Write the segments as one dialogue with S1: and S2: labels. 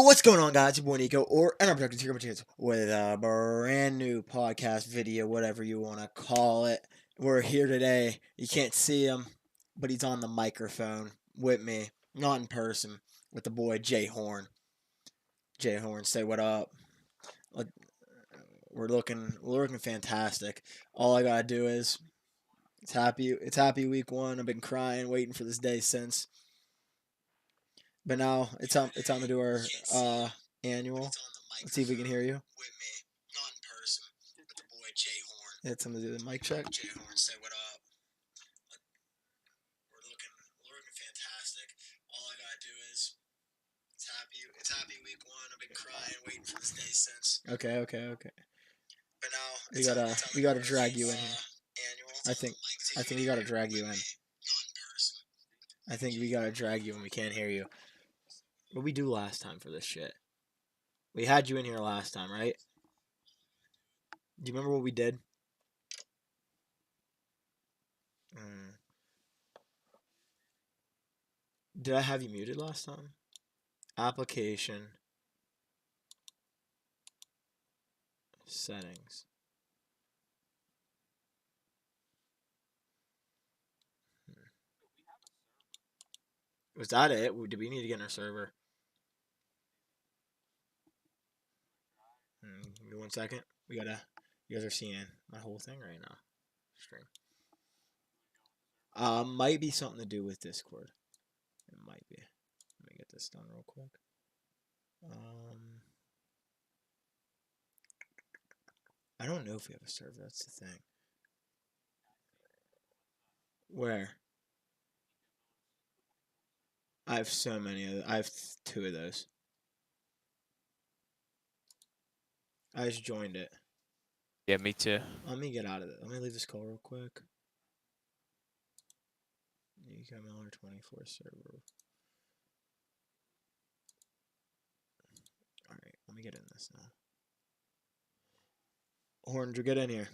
S1: What's going on, guys? Your boy Nico, or Productions here with a brand new podcast video, whatever you want to call it. We're here today. You can't see him, but he's on the microphone with me, not in person, with the boy Jay Horn. Jay Horn, say what up. We're looking fantastic. All I gotta do is it's happy week one. I've been crying, waiting for this day since. But now it's time to do our annual. Let's see if we can hear you. It's time to do the mic check. Jay Horn, say what up. We're looking fantastic. All I gotta do is it's happy week one. I've been crying, waiting for this day since. Okay. But now we gotta drag you in here. I think we gotta drag you in. I think we gotta drag you when we can't hear you. What we do last time for this shit? We had you in here last time, right? Do you remember what we did? Did I have you muted last time? Application. Settings. Was that it? Did we need to get in our server? Give me 1 second. You guys are seeing my whole thing right now. Stream. Might be something to do with Discord. It might be. Let me get this done real quick. I don't know if we have a server. That's the thing. Where? I have so many of I have 2 of those. I just joined it.
S2: Yeah, me too.
S1: Let me get out of it. Let me leave this call real quick. Nico Miller 24 server. Alright, let me get in this now. Horn, get in here.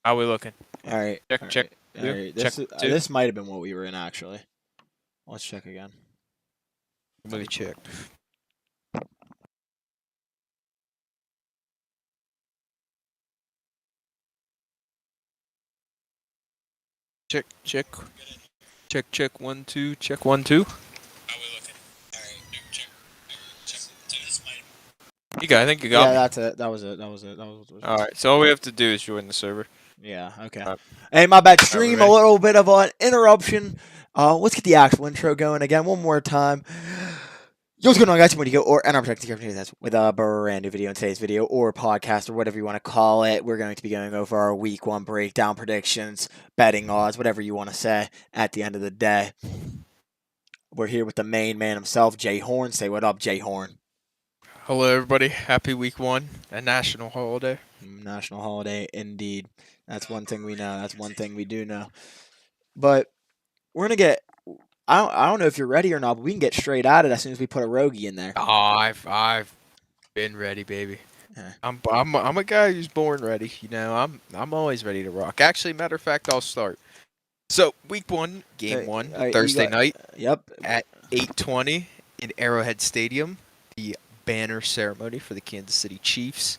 S2: How are we looking?
S1: Alright.
S2: Check.
S1: Alright. This might have been what we were in, actually. Let's check again.
S2: Let me check. Check. 1 2. Check 1 2.
S1: How are we looking? Alright. Check.
S2: I think you got me.
S1: Yeah, that's it. That was it.
S2: Alright, so all we have to do is join the server.
S1: Yeah, okay. Hey, my bad. Stream, a little bit of an interruption. Let's get the actual intro going again one more time. Yo, what's going on, guys? When you go or that's with a brand new video in today's video or podcast or whatever you want to call it. We're going to be going over our week one breakdown predictions, betting odds, whatever you want to say. At the end of the day, we're here with the main man himself, Jay Horn. Say what up, Jay Horn.
S2: Hello, everybody. Happy week one. A national holiday.
S1: National holiday, indeed. That's one thing we know. That's one thing we do know. But we're gonna get. I don't know if you're ready or not, but we can get straight at it as soon as we put a Rogie in there.
S2: Oh, I've been ready, baby. I'm a guy who's born ready. You know, I'm always ready to rock. Actually, matter of fact, I'll start. So week one, game one, Thursday night.
S1: Yep.
S2: At 8:20 in Arrowhead Stadium, the banner ceremony for the Kansas City Chiefs,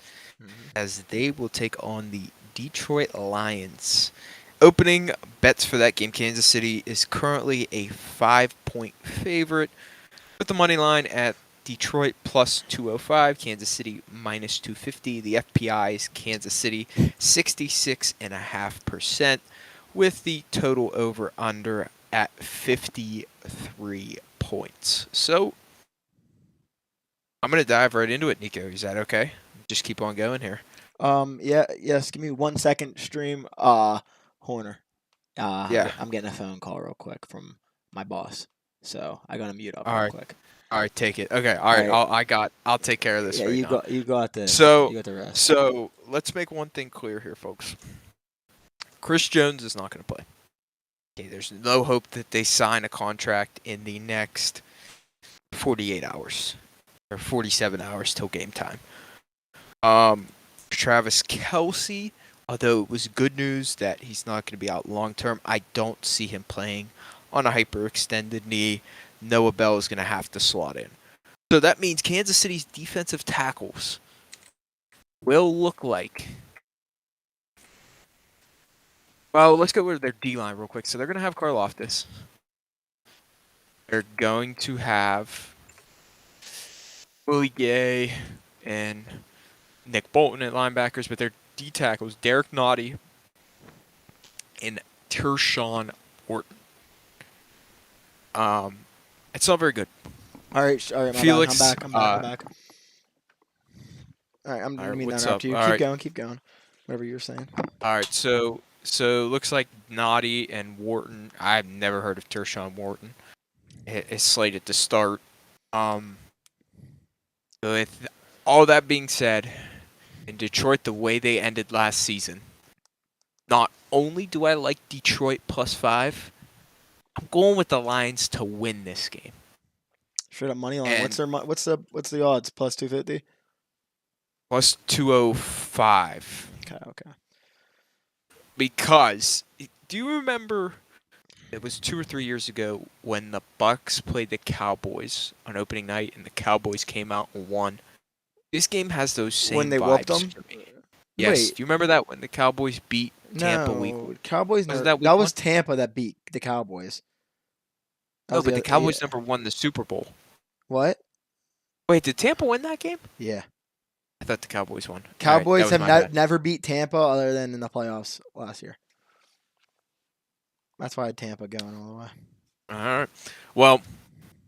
S2: as they will take on the Detroit Lions. Opening bets for that game, Kansas City is currently a 5-point favorite with the money line at Detroit plus 205, Kansas City minus 250. The FPI is Kansas City 66.5% with the total over under at 53 points. So I'm going to dive right into it, Nico. Is that okay? Just keep on going here.
S1: Yes, give me 1 second, stream. Horner.
S2: Yeah.
S1: I'm getting a phone call real quick from my boss. So I gotta mute up
S2: real
S1: quick.
S2: All right, take it. Okay, all right. I'll take care of this.
S1: Yeah,
S2: right
S1: you
S2: now.
S1: You got this.
S2: So
S1: you got the rest.
S2: So let's make one thing clear here, folks. Chris Jones is not going to play. Okay, there's no hope that they sign a contract in the next 48 hours or 47 hours till game time. Travis Kelce, although it was good news that he's not going to be out long term, I don't see him playing on a hyperextended knee. Noah Bell is going to have to slot in. So that means Kansas City's defensive tackles will look like. Well, let's go with their D-line real quick. So they're going to have Karlaftis. They're going to have Willie Gay and Nick Bolton at linebackers, but their D tackles, Derek Nottie and Tershawn Wharton. It's not very good.
S1: All right,
S2: Felix,
S1: I'm back. All right, I'm going to mean that after you. Keep going. Whatever you're saying.
S2: All right, so looks like Nottie and Wharton. I've never heard of Tershawn Wharton. Is slated to start. With all that being said, in Detroit, the way they ended last season, not only do I like Detroit +5, I'm going with the Lions to win this game.
S1: Straight up money line. And what's the odds? +250.
S2: +205.
S1: Okay.
S2: Because do you remember? It was 2 or 3 years ago when the Bucks played the Cowboys on opening night, and the Cowboys came out and won. This game has those same
S1: when they
S2: vibes
S1: whooped them.
S2: Yes. Wait. Do you remember that when the Cowboys beat Tampa week?
S1: Cowboys. That was Tampa that beat the Cowboys.
S2: No, but the Cowboys never won the Super Bowl.
S1: What?
S2: Wait, did Tampa win that game?
S1: Yeah.
S2: I thought the Cowboys won.
S1: Cowboys have never beat Tampa other than in the playoffs last year. That's why I had Tampa going all the way.
S2: All right. Well,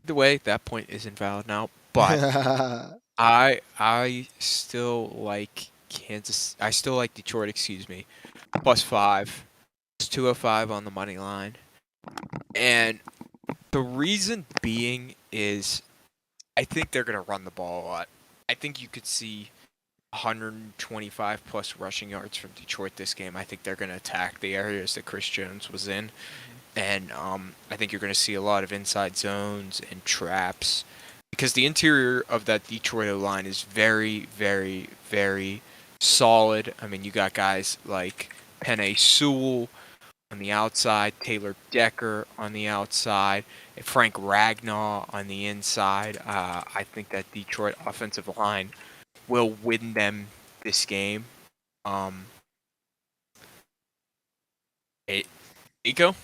S2: either way, that point is invalid now. But I still like Kansas. I still like Detroit. +5. It's 205 on the money line, and the reason being is, I think they're gonna run the ball a lot. I think you could see 125 plus rushing yards from Detroit this game. I think they're going to attack the areas that Chris Jones was in. And I think you're going to see a lot of inside zones and traps, because the interior of that Detroit O-line is very, very, very solid. I mean, you got guys like Penei Sewell on the outside, Taylor Decker on the outside, and Frank Ragnow on the inside. I think that Detroit offensive line will win them this game. Nico?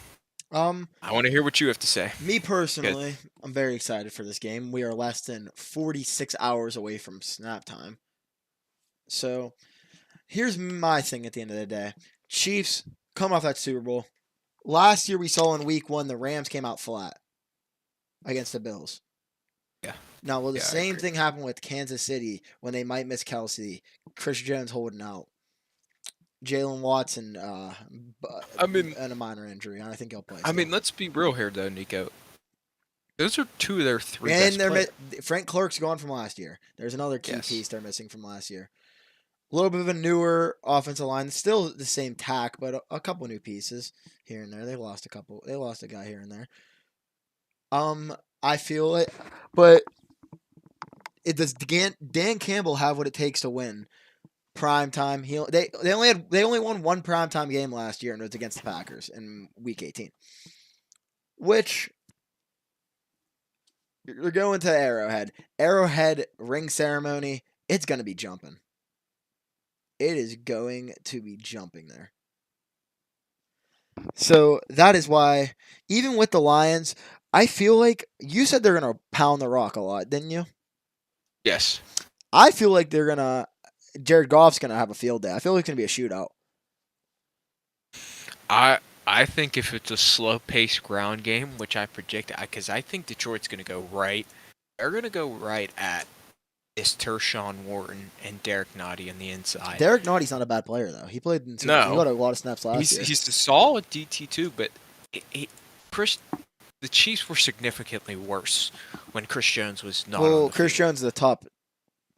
S2: I want to hear what you have to say.
S1: Me personally, I'm very excited for this game. We are less than 46 hours away from snap time. So, here's my thing at the end of the day. Chiefs come off that Super Bowl. Last year we saw in week 1 the Rams came out flat against the Bills.
S2: Yeah.
S1: Now, will the same thing happen with Kansas City when they might miss Kelsey, Chris Jones holding out, Jalen Watson and a minor injury, and I think he'll play.
S2: I mean, let's be real here, though, Nico. Those are 2 of their 3 best players.
S1: Frank Clark's gone from last year. There's another key piece they're missing from last year. A little bit of a newer offensive line. Still the same tack, but a couple new pieces here and there. They lost a couple. They lost a guy here and there. I feel it, but does Dan Campbell have what it takes to win prime time? They only won one prime time game last year, and it was against the Packers in Week 18. Which you're going to Arrowhead. Arrowhead ring ceremony. It's gonna be jumping. It is going to be jumping there. So that is why, even with the Lions, I feel like you said they're gonna pound the rock a lot, didn't you?
S2: Yes.
S1: I feel like Jared Goff's gonna have a field day. I feel like it's gonna be a shootout.
S2: I think if it's a slow-paced ground game, which I predict, because I think Detroit's gonna go right. They're gonna go right at is Tershawn Wharton and Derek Nottie on the inside.
S1: Derek Nottie's not a bad player, though. He played he got a lot of snaps last year.
S2: He's a solid DT, too, but the Chiefs were significantly worse when Chris Jones was not on the
S1: Chris
S2: field.
S1: Jones is the top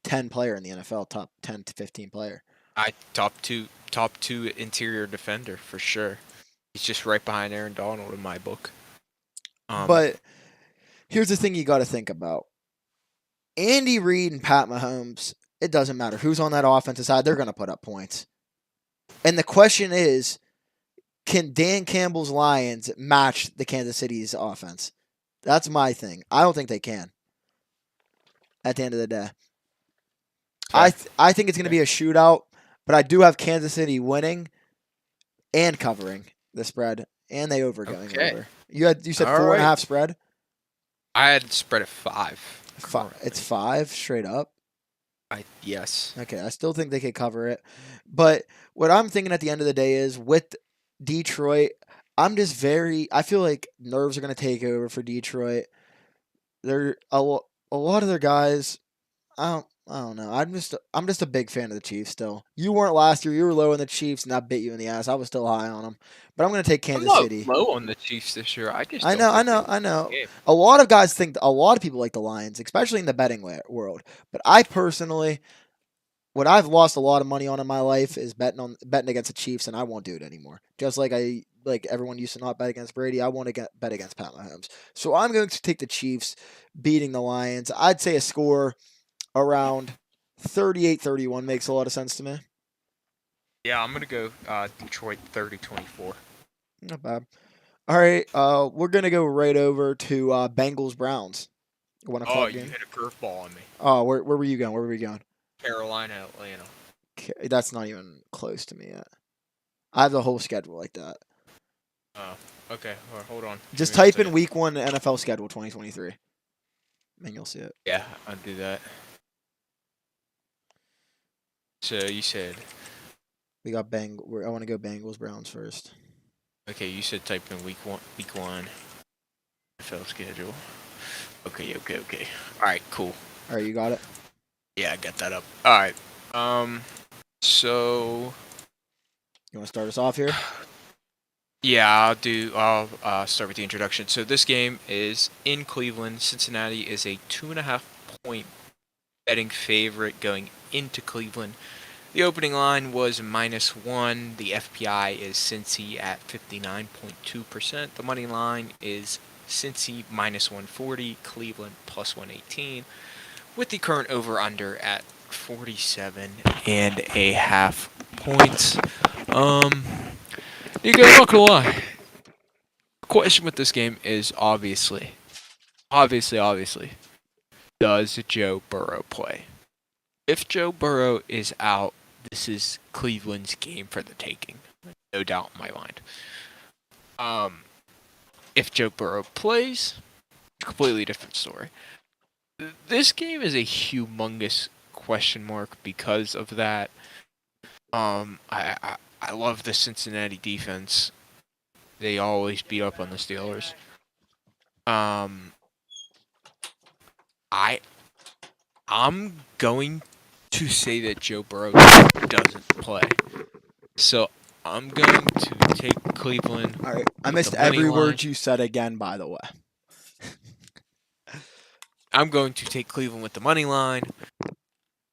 S1: 10 player in the NFL, top 10 to 15 player.
S2: Top two interior defender, for sure. He's just right behind Aaron Donald in my book.
S1: But here's the thing you got to think about. Andy Reid and Pat Mahomes, it doesn't matter who's on that offensive side, they're going to put up points. And the question is, can Dan Campbell's Lions match the Kansas City's offense? That's my thing. I don't think they can. At the end of the day, I think it's going to be a shootout, but I do have Kansas City winning and covering the spread, and they going over. You said 4.5 spread.
S2: I had spread at 5.
S1: It's 5 straight up.
S2: Yes.
S1: Okay, I still think they could cover it, but what I'm thinking at the end of the day is with Detroit, I feel like nerves are going to take over for Detroit. They're a lot of their guys. I don't know. I'm just a big fan of the Chiefs still. You weren't last year. You were low on the Chiefs, and that bit you in the ass. I was still high on them, but I'm going to take Kansas City.
S2: I'm not low on the Chiefs this year.
S1: I know. A lot of guys think a lot of people like the Lions, especially in the betting world. But I personally, what I've lost a lot of money on in my life is betting against the Chiefs, and I won't do it anymore. Just like everyone used to not bet against Brady, I want to bet against Pat Mahomes. So I'm going to take the Chiefs beating the Lions. I'd say a score around 38-31 makes a lot of sense to me.
S2: Yeah, I'm going to go Detroit 30-24.
S1: Not bad. All right, we're going to go right over to Bengals-Browns.
S2: You hit a curveball on me.
S1: Oh, where were you going? Where were we going?
S2: Carolina, Atlanta.
S1: That's not even close to me yet. I have the whole schedule like that.
S2: Oh, okay. Hold on.
S1: Just type in Week 1 NFL schedule 2023. And you'll see it.
S2: Yeah, I'll do that. So you said
S1: we got I want to go Bengals Browns first.
S2: Okay, you said type in week one NFL schedule. Okay. All right, cool.
S1: All right, you got it.
S2: Yeah, I got that up. All right. So
S1: you want to start us off here?
S2: Yeah, I'll start with the introduction. So this game is in Cleveland. Cincinnati is a 2.5 point betting favorite going into Cleveland. The opening line was -1. The FPI is Cincy at 59.2%. The money line is Cincy -140, Cleveland +118, with the current over/under at 47.5 points. Nico, I'm not gonna lie. The question with this game is obviously, does Joe Burrow play? If Joe Burrow is out, this is Cleveland's game for the taking. No doubt in my mind. If Joe Burrow plays, completely different story. This game is a humongous question mark because of that. I love the Cincinnati defense. They always beat up on the Steelers. I'm going to say that Joe Burrow doesn't play. So I'm going to take Cleveland.
S1: All right. I missed every word you said again, by the way.
S2: I'm going to take Cleveland with the money line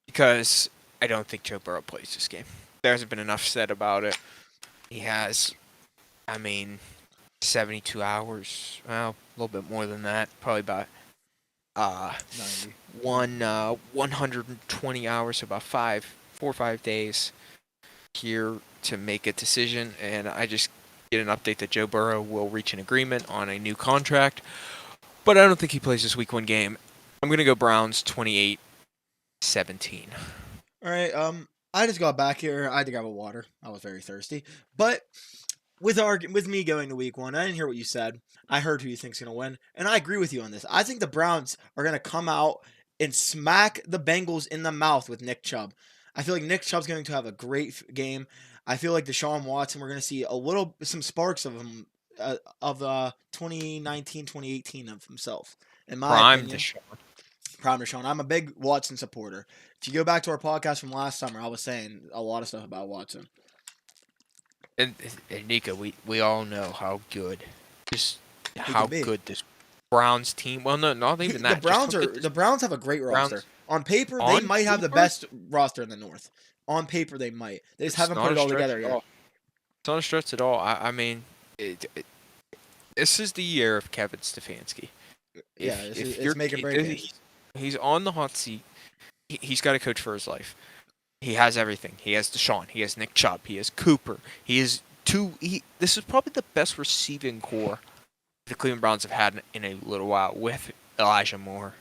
S2: because I don't think Joe Burrow plays this game. There hasn't been enough said about it. He has, 72 hours. Well, a little bit more than that. Probably about 120 hours, about 4 or 5 days here to make a decision. And I just get an update that Joe Burrow will reach an agreement on a new contract. But I don't think he plays this Week 1 game. I'm going to go Browns 28-17.
S1: All right. I just got back here. I had to grab a water. I was very thirsty. But with me going to Week 1, I didn't hear what you said. I heard who you think's going to win, and I agree with you on this. I think the Browns are going to come out and smack the Bengals in the mouth with Nick Chubb. I feel like Nick Chubb's going to have a great game. I feel like Deshaun Watson, we're going to see some sparks of him, of 2019, 2018 of himself. In my opinion. Prime Deshaun. I'm a big Watson supporter. If you go back to our podcast from last summer, I was saying a lot of stuff about Watson.
S2: And Nico, we all know how good this Browns team. Well, no, not even that.
S1: The Browns have a great roster. On paper, they might have the best roster in the North. On paper, they might. They just haven't put it all together yet.
S2: It's not a stretch at all. I mean, this is the year of Kevin Stefanski.
S1: It's make or break.
S2: He's on the hot seat. He's got to coach for his life. He has everything. He has Deshaun. He has Nick Chubb. He has Cooper. This is probably the best receiving core the Cleveland Browns have had in a little while with Elijah Moore,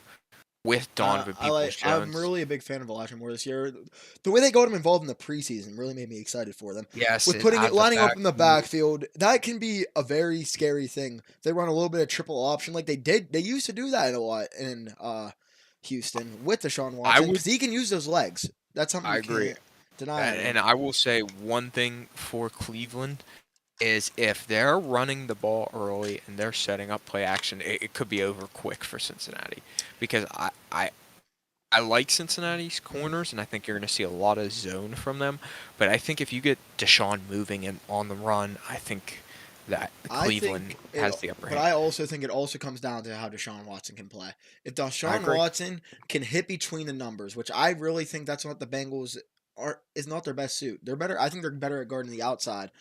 S2: with Donovan Peoples-Jones.
S1: I'm really a big fan of Elijah Moore this year. The way they got him involved in the preseason really made me excited for them.
S2: Yes,
S1: With lining up in the backfield, that can be a very scary thing. They run a little bit of triple option like they did. They used to do that a lot in Houston with Deshaun Watson because he can use those legs. That's something can't deny.
S2: And I will say one thing for Cleveland is if they're running the ball early and they're setting up play action, it could be over quick for Cincinnati. Because I like Cincinnati's corners, and I think you're going to see a lot of zone from them. But I think if you get Deshaun moving and on the run, I think that Cleveland has the upper hand.
S1: But I also think it also comes down to how Deshaun Watson can play. If Deshaun Watson can hit between the numbers, which I really think that's what the Bengals is not their best suit. They're better. I think they're better at guarding the outside.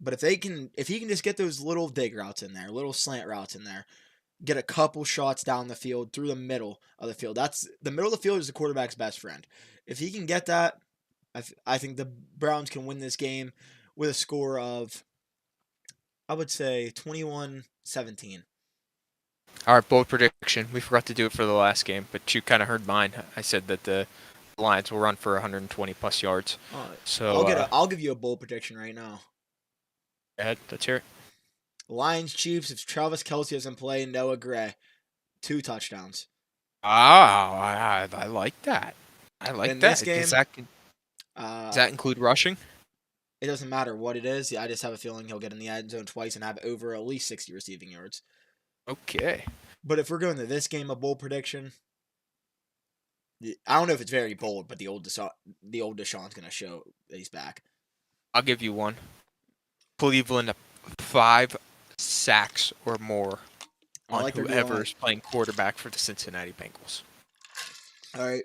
S1: But if he can just get those little dig routes in there, little slant routes in there, get a couple shots down the field through the middle of the field. The middle of the field is the quarterback's best friend. If he can get that, I think the Browns can win this game with a score of, I would say, 21-17.
S2: All right, bold prediction. We forgot to do it for the last game, but you kind of heard mine. I said that the Lions will run for 120 plus yards. So
S1: I'll give you a bold prediction right now.
S2: Go ahead, let's hear it.
S1: Lions Chiefs, if Travis Kelce doesn't play, Noah Gray, 2 touchdowns.
S2: I like that. I like
S1: in
S2: that.
S1: This game,
S2: does that include rushing?
S1: It doesn't matter what it is. I just have a feeling he'll get in the end zone twice and have over at least 60 receiving yards.
S2: Okay.
S1: But if we're going to this game, a bold prediction, I don't know if it's very bold, but the old Deshaun's going to show that he's back.
S2: I'll give you one. Cleveland 5 sacks or more on whoever is playing quarterback for the Cincinnati Bengals.
S1: All right.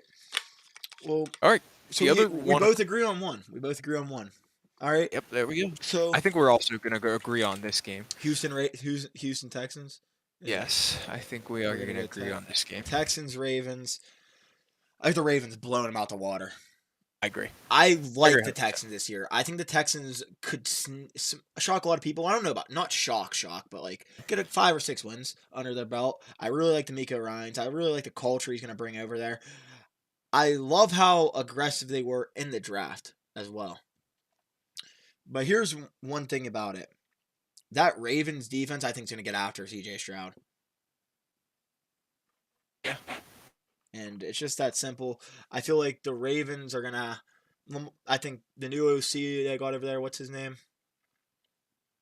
S1: Well,
S2: all right.
S1: So we both agree on one. All right.
S2: Yep, there we go.
S1: So
S2: I think we're also going to agree on this game.
S1: Houston Texans?
S2: Yes, I think we are going to agree on this game.
S1: Texans Ravens. I think the Ravens blowing them out the water.
S2: I agree.
S1: I like the Texans this year. I think the Texans could shock a lot of people. I don't know about not shock, but like get 5 or 6 wins under their belt. I really like DeMeco Ryans. I really like the culture he's going to bring over there. I love how aggressive they were in the draft as well. But here's one thing about it. That Ravens defense, I think, is going to get after C.J. Stroud.
S2: Yeah.
S1: And it's just that simple. I feel like the Ravens are going to... I think the new OC they got over there, what's his name?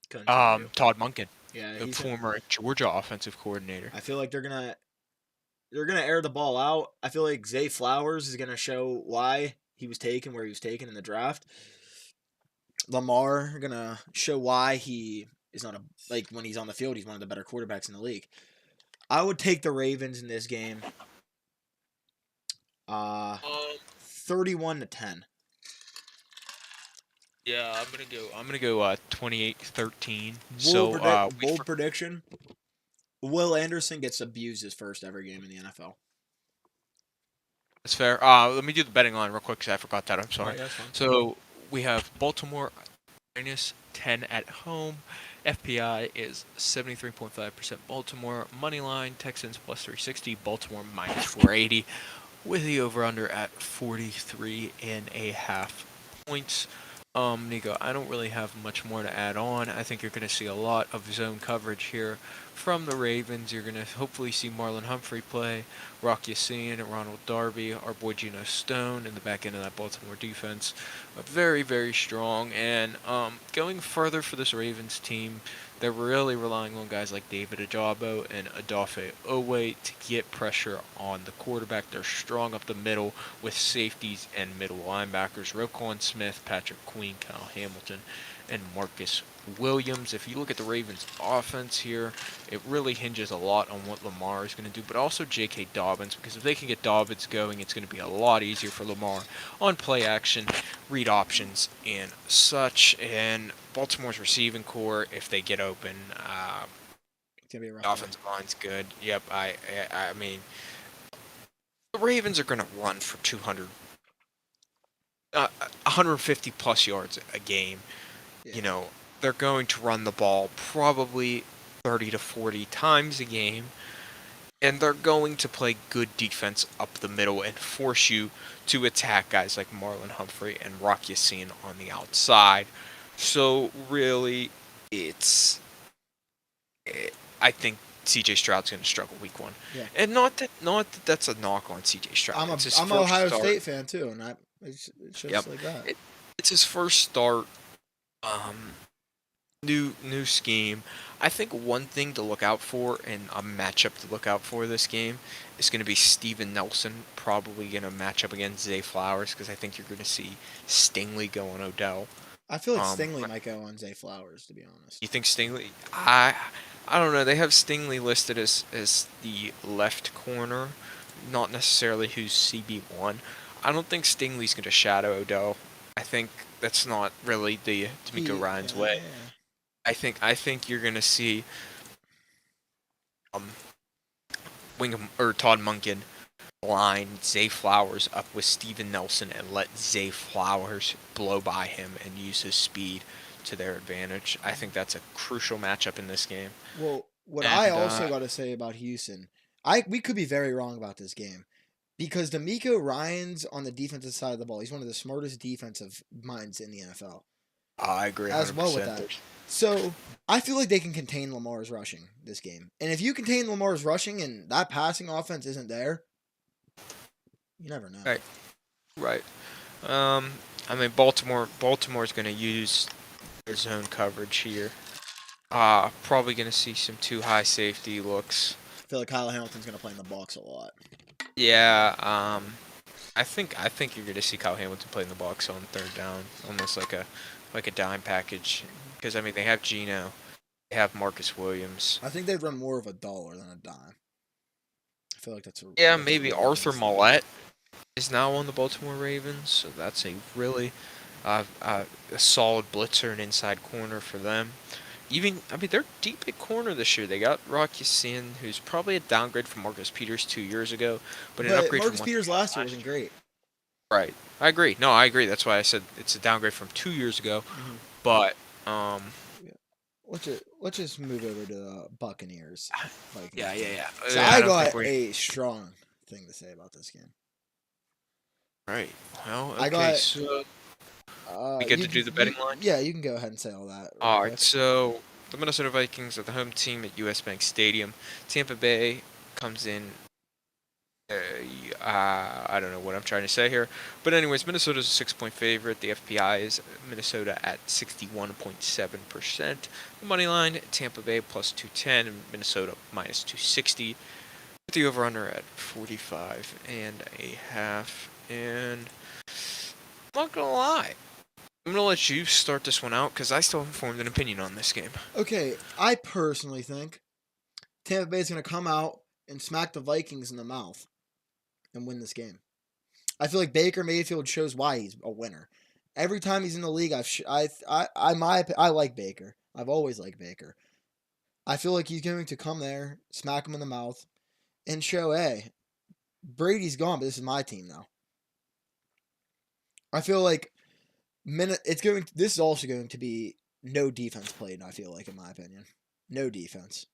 S2: Todd Monken.
S1: Yeah,
S2: the former Georgia offensive coordinator.
S1: I feel like they're going to air the ball out. I feel like Zay Flowers is going to show why he was taken where he was taken in the draft. Lamar going to show why he is not when he's on the field, he's one of the better quarterbacks in the league. I would take the Ravens in this game. 31-10.
S2: Yeah, I'm gonna go 28-13.
S1: Bold prediction. Will Anderson gets abused his first ever game in the NFL.
S2: That's fair. Let me do the betting line real quick because I forgot that. I'm sorry.
S1: Right,
S2: so we have Baltimore -10 at home. FPI is 73.5% Baltimore. Moneyline, Texans +360. Baltimore -480. With the over-under at 43.5 points. Nico, I don't really have much more to add on. I think you're going to see a lot of zone coverage here from the Ravens. You're going to hopefully see Marlon Humphrey play, Rock Ya-Sin, and Ronald Darby, our boy Geno Stone in the back end of that Baltimore defense. Very, very strong. And going further for this Ravens team, they're really relying on guys like David Ojabo and Odafe Oweh to get pressure on the quarterback. They're strong up the middle with safeties and middle linebackers. Roquan Smith, Patrick Queen, Kyle Hamilton, and Marcus Williams. If you look at the Ravens' offense here, it really hinges a lot on what Lamar is going to do, but also J.K. Dobbins, because if they can get Dobbins going, it's going to be a lot easier for Lamar on play action, read options, and such. And Baltimore's receiving core, if they get open,
S1: it's gonna be a rough
S2: offensive line's good. Yep, I mean, the Ravens are going to run for 150 plus yards a game. Yeah. You know, they're going to run the ball probably 30 to 40 times a game, and they're going to play good defense up the middle and force you to attack guys like Marlon Humphrey and Rock Ya-Sin on the outside. So really, I think C.J. Stroud's going to struggle week 1.
S1: Yeah.
S2: And not that that's a knock on C.J. Stroud.
S1: I'm an Ohio State fan too, and it's just like that.
S2: It's his first start. New scheme. I think one thing to look out for and a matchup to look out for this game is going to be Steven Nelson probably going to match up against Zay Flowers, because I think you're going to see Stingley go on Odell.
S1: I feel like Stingley might go on Zay Flowers, to be honest.
S2: You think Stingley? I don't know. They have Stingley listed as the left corner, not necessarily who's CB1. I don't think Stingley's going to shadow Odell. I think that's not really the DeMeco Ryans way. Yeah. I think you're gonna see Wingham or Todd Monken line Zay Flowers up with Steven Nelson and let Zay Flowers blow by him and use his speed to their advantage. I think that's a crucial matchup in this game.
S1: Well, I also got to say about Houston, we could be very wrong about this game, because DeMeco Ryans on the defensive side of the ball, he's one of the smartest defensive minds in the NFL.
S2: I agree 100%.
S1: As well with that. So, I feel like they can contain Lamar's rushing this game. And if you contain Lamar's rushing and that passing offense isn't there, you never know.
S2: Right. I mean, Baltimore's going to use their zone coverage here. Probably going to see some too high safety looks.
S1: I feel like Kyle Hamilton's going to play in the box a lot.
S2: Yeah, I think you're going to see Kyle Hamilton play in the box on third down, almost like a dime package. Because, I mean, they have Geno. They have Marcus Williams.
S1: I think they'd run more of a dollar than a dime. I feel like that's a...
S2: Yeah, maybe Arthur Millette is now on the Baltimore Ravens. So that's a really a solid blitzer and inside corner for them. They're deep at corner this year. They got Rock Ya-Sin, who's probably a downgrade from Marcus Peters 2 years ago. But an upgrade
S1: Marcus
S2: from
S1: Peters last year wasn't great.
S2: Right. I agree. No, I agree. That's why I said it's a downgrade from 2 years ago. Mm-hmm. But...
S1: Let's just move over to the Buccaneers.
S2: Yeah.
S1: So I got a strong thing to say about this game.
S2: Right. Well, okay. We get to do the betting line?
S1: Yeah, you can go ahead and say all that.
S2: All right. So the Minnesota Vikings are the home team at US Bank Stadium. Tampa Bay comes in. I don't know what I'm trying to say here. But anyways, Minnesota's a 6-point favorite. The FPI is Minnesota at 61.7%. The money line, Tampa Bay plus 210 and Minnesota minus 260. With the over-under at 45.5. And I'm not going to lie. I'm going to let you start this one out because I still haven't formed an opinion on this game.
S1: Okay, I personally think Tampa Bay is going to come out and smack the Vikings in the mouth and win this game. I feel like Baker Mayfield shows why he's a winner. Every time he's in the league, I like Baker. I've always liked Baker. I feel like he's going to come there, smack him in the mouth, and show, hey, Brady's gone, but this is my team now. I feel like this is also going to be no defense played, I feel like, in my opinion. No defense.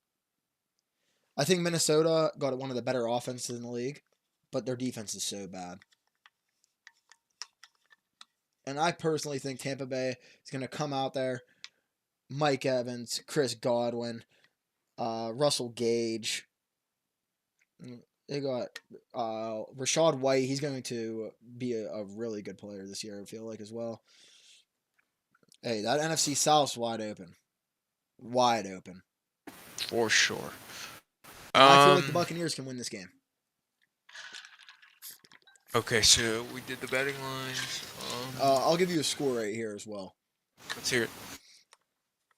S1: I think Minnesota got one of the better offenses in the league, but their defense is so bad. And I personally think Tampa Bay is going to come out there, Mike Evans, Chris Godwin, Russell Gage. They got Rachaad White. He's going to be a really good player this year, I feel like, as well. Hey, that NFC South's wide open. Wide open.
S2: For sure.
S1: I feel like the Buccaneers can win this game.
S2: Okay, so we did the betting lines.
S1: I'll give you a score right here as well.
S2: Let's hear it.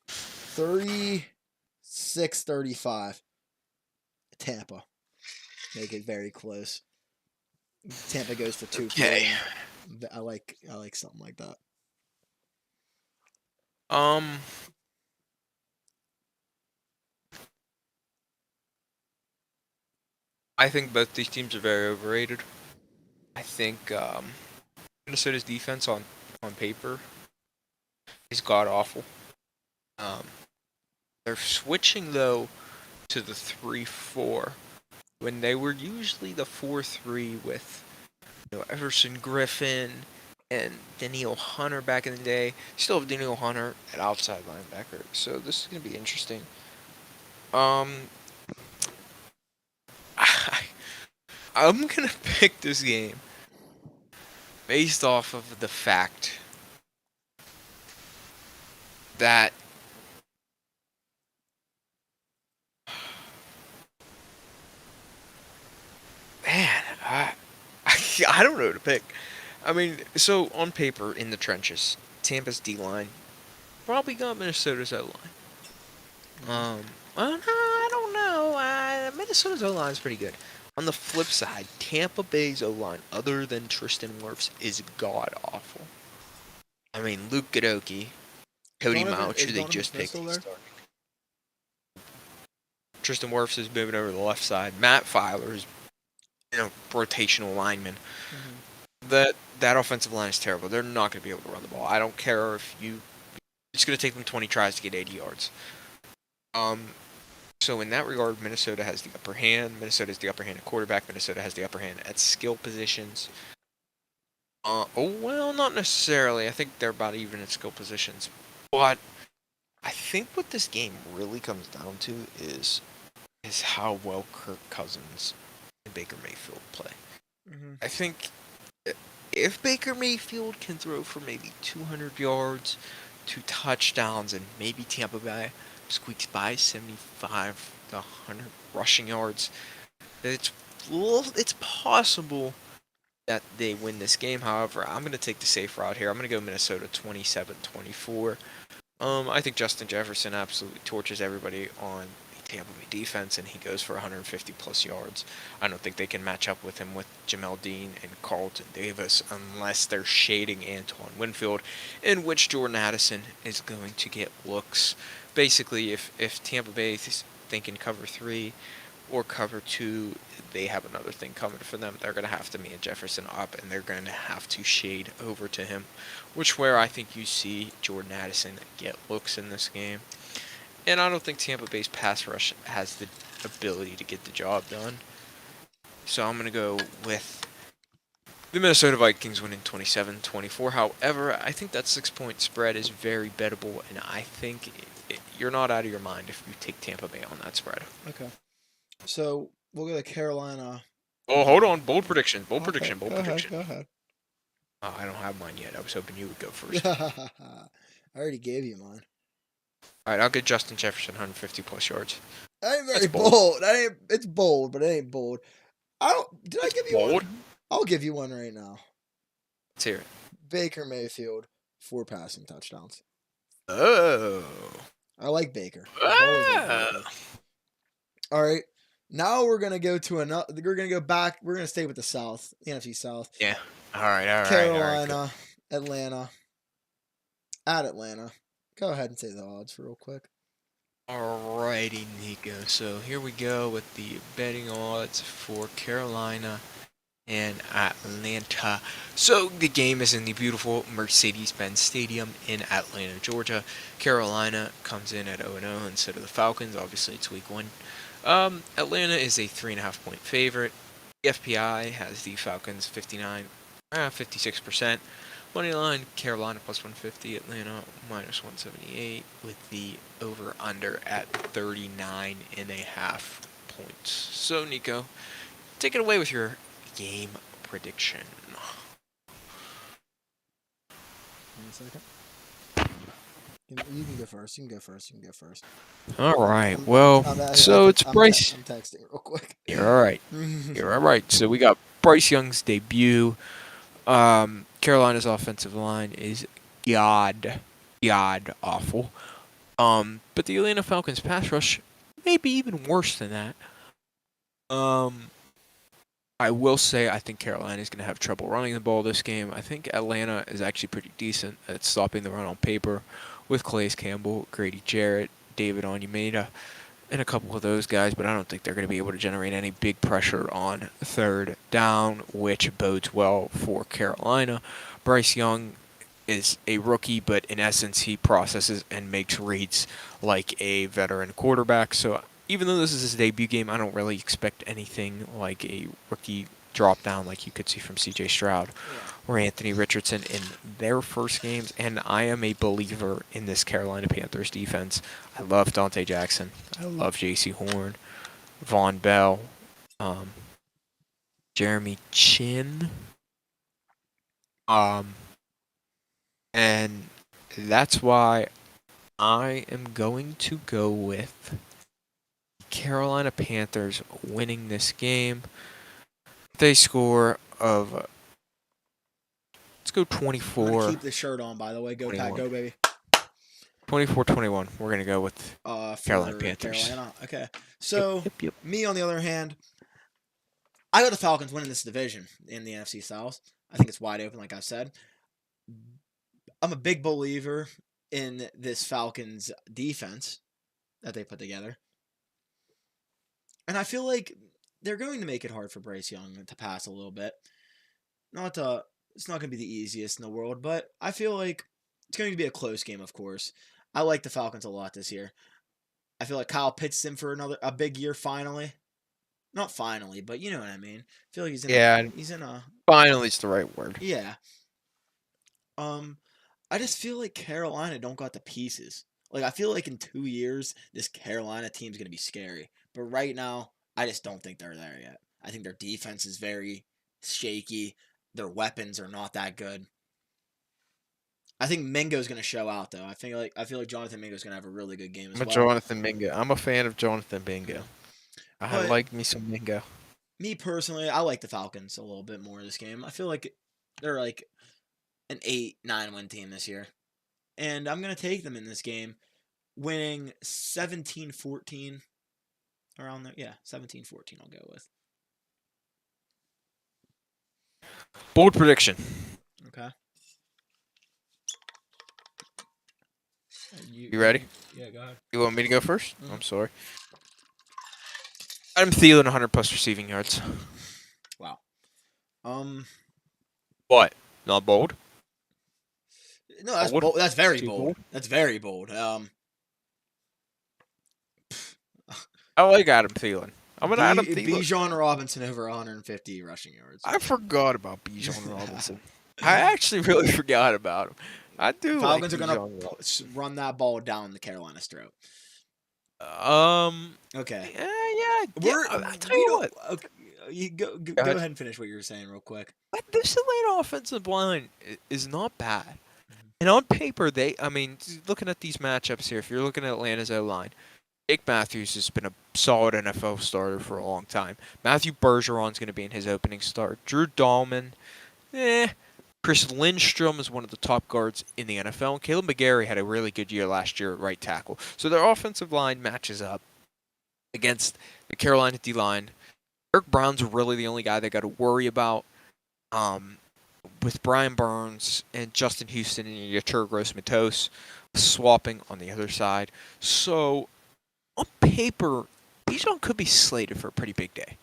S1: 36-35. Tampa. Make it very close. Tampa goes for 2.
S2: Okay.
S1: I like something like that.
S2: I think both these teams are very overrated. I think Minnesota's defense on paper is god awful. They're switching, though, to the 3-4 when they were usually the 4-3 with Everson Griffin and Danielle Hunter back in the day. Still have Danielle Hunter at outside linebacker, so this is going to be interesting. I'm going to pick this game based off of the fact that man, I don't know who to pick. I mean, so on paper, in the trenches, Tampa's D-line probably got Minnesota's O-line. I don't know. Minnesota's O-line is pretty good. On the flip side, Tampa Bay's O-line, other than Tristan Wirfs, is god-awful. I mean, Luke Goedeke, Cody Mouch, who they just picked. Tristan Wirfs is moving over to the left side. Matt Filer is rotational lineman. Mm-hmm. That offensive line is terrible. They're not going to be able to run the ball. I don't care if it's going to take them 20 tries to get 80 yards. So in that regard, Minnesota has the upper hand. Minnesota has the upper hand at quarterback. Minnesota has the upper hand at skill positions. Well, not necessarily. I think they're about even at skill positions. But I think what this game really comes down to is how well Kirk Cousins and Baker Mayfield play. Mm-hmm. I think if Baker Mayfield can throw for maybe 200 yards, 2 touchdowns, and maybe Tampa Bay squeaks by 75 to 100 rushing yards, it's possible that they win this game. However, I'm going to take the safe route here. I'm going to go Minnesota 27-24. I think Justin Jefferson absolutely torches everybody on the Tampa Bay defense, and he goes for 150-plus yards. I don't think they can match up with him with Jamel Dean and Carlton Davis unless they're shading Antoine Winfield, in which Jordan Addison is going to get looks. Basically, if Tampa Bay is thinking cover 3 or cover 2, they have another thing coming for them. They're going to have to man Jefferson up, and they're going to have to shade over to him, where I think you see Jordan Addison get looks in this game. And I don't think Tampa Bay's pass rush has the ability to get the job done. So I'm going to go with the Minnesota Vikings winning 27-24. However, I think that 6-point spread is very bettable, and I think you're not out of your mind if you take Tampa Bay on that spread.
S1: Okay. So we'll go to Carolina.
S2: Oh, hold on. Bold prediction. Bold prediction.
S1: Go ahead.
S2: Oh, I don't have mine yet. I was hoping you would go first.
S1: I already gave you mine.
S2: All right, I'll get Justin Jefferson 150-plus yards.
S1: That ain't very bold. It's bold, but it ain't bold. Did I give you bold? One? I'll give you one right now.
S2: Let's hear it.
S1: Baker Mayfield, 4 passing touchdowns.
S2: Oh.
S1: I like Baker. All right. Now we're gonna go to another. We're gonna go back. We're gonna stay with the South, the NFC South.
S2: Yeah. All right.
S1: Carolina, Atlanta. At Atlanta. Go ahead and say the odds real quick.
S2: Alrighty, Nico. So here we go with the betting odds for Carolina and Atlanta. So the game is in the beautiful Mercedes-Benz Stadium in Atlanta, Georgia. Carolina comes in at 0-0 instead of the Falcons. Obviously, it's week 1. Atlanta is a 3.5-point favorite. The FPI has the Falcons 56%. Money line, Carolina plus 150, Atlanta minus 178, with the over-under at 39.5 points. So, Nico, take it away with your game prediction.
S1: 1 second. You can go first.
S2: All right. Well, so it's Bryce.
S1: I'm texting real quick.
S2: You're all right. You're all right. So we got Bryce Young's debut. Carolina's offensive line is god awful. But the Atlanta Falcons pass rush may be even worse than that. I will say I think Carolina is going to have trouble running the ball this game. I think Atlanta is actually pretty decent at stopping the run on paper with Calais Campbell, Grady Jarrett, David Onyemata, and a couple of those guys, but I don't think they're going to be able to generate any big pressure on 3rd down, which bodes well for Carolina. Bryce Young is a rookie, but in essence, he processes and makes reads like a veteran quarterback. So even though this is his debut game, I don't really expect anything like a rookie drop down like you could see from C.J. Stroud or Anthony Richardson in their first games. And I am a believer in this Carolina Panthers defense. I love Dante Jackson. I love J.C. Horn, Von Bell, Jeremy Chin. And that's why I am going to go with Carolina Panthers winning this game. They score of, let's go 24. I'm
S1: gonna keep the shirt on, by the way. Go 21. Pat, go baby.
S2: 24-21. We're going to go with Carolina Panthers.
S1: Carolina. Okay. So, yep. Me, on the other hand, I got the Falcons winning this division in the NFC South. I think it's wide open, like I said. I'm a big believer in this Falcons defense that they put together. And I feel like they're going to make it hard for Bryce Young to pass a little bit. It's not going to be the easiest in the world, but I feel like it's going to be a close game, of course. I like the Falcons a lot this year. I feel like Kyle Pitts in for a big year finally. Not finally, but you know what I mean. I feel like he's in a
S2: finally is the right word.
S1: Yeah. I just feel like Carolina don't got the pieces. Like, I feel like in 2 years, this Carolina team's going to be scary. But right now, I just don't think they're there yet. I think their defense is very shaky. Their weapons are not that good. I think Mingo's going to show out, though. I feel like Jonathan Mingo's going to have a really good game as well.
S2: Jonathan Mingo. I'm a fan of Jonathan Mingo. I like me some Mingo.
S1: Me personally, I like the Falcons a little bit more this game. I feel like they're like an 8-9 win team this year. And I'm going to take them in this game, winning 17-14. Around there. Yeah, 17-14 I'll go with.
S2: Bold prediction.
S1: Okay.
S2: You ready?
S1: Yeah, go ahead.
S2: You want me to go first? Mm-hmm. I'm sorry. Adam Thielen, 100+ receiving yards.
S1: Wow.
S2: What? Not bold?
S1: No, that's bold. That's very bold. That's very bold.
S2: I like Adam Thielen. I'm an Adam Thielen.
S1: Bijan Robinson over 150 rushing yards.
S2: I forgot about Bijan Robinson. I actually really forgot about him. I do.
S1: Falcons are gonna run that ball down the Carolina's throat. Okay.
S2: Yeah. I'll tell you what.
S1: Okay, you go ahead and finish what you were saying real quick.
S2: This Atlanta offensive line is not bad. Mm-hmm. And on paper, looking at these matchups here, if you're looking at Atlanta's O-line, Jake Matthews has been a solid NFL starter for a long time. Matthew Bergeron's going to be in his opening start. Drew Dahlman, Chris Lindstrom is one of the top guards in the NFL. And Caleb McGarry had a really good year last year at right tackle. So their offensive line matches up against the Carolina D-line. Eric Brown's really the only guy they got to worry about. With Brian Burns and Justin Houston and Yetur Gross-Matos swapping on the other side. So, on paper, Bijan could be slated for a pretty big day.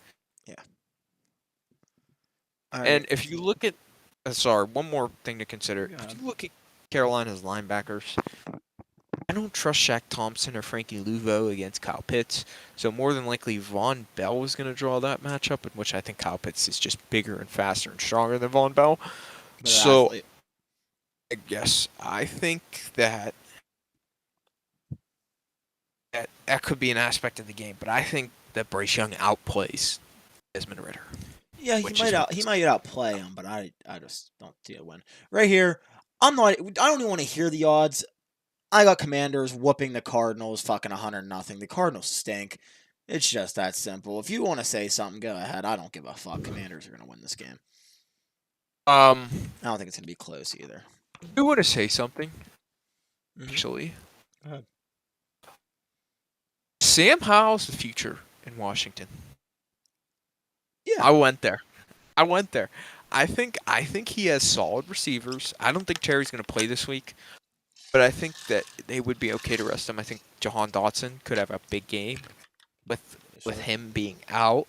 S1: Yeah.
S2: And if you look at... one more thing to consider. If you look at Carolina's linebackers, I don't trust Shaq Thompson or Frankie Luvo against Kyle Pitts. So more than likely, Von Bell is going to draw that matchup, in which I think Kyle Pitts is just bigger and faster and stronger than Von Bell. So, yes, I think that could be an aspect of the game. But I think that Bryce Young outplays Desmond Ridder.
S1: Yeah, he might outplay him, but I just don't see a win. Right here, I don't even want to hear the odds. I got Commanders whooping the Cardinals fucking 100-0. The Cardinals stink. It's just that simple. If you want to say something, go ahead. I don't give a fuck. Commanders are going to win this game. I don't think it's going to be close either.
S2: I want to say something, actually.
S1: Go ahead.
S2: Sam Howell's the future in Washington.
S1: Yeah.
S2: I went there. I think he has solid receivers. I don't think Terry's going to play this week, but I think that they would be okay to rest him. I think Jahan Dotson could have a big game with him being out.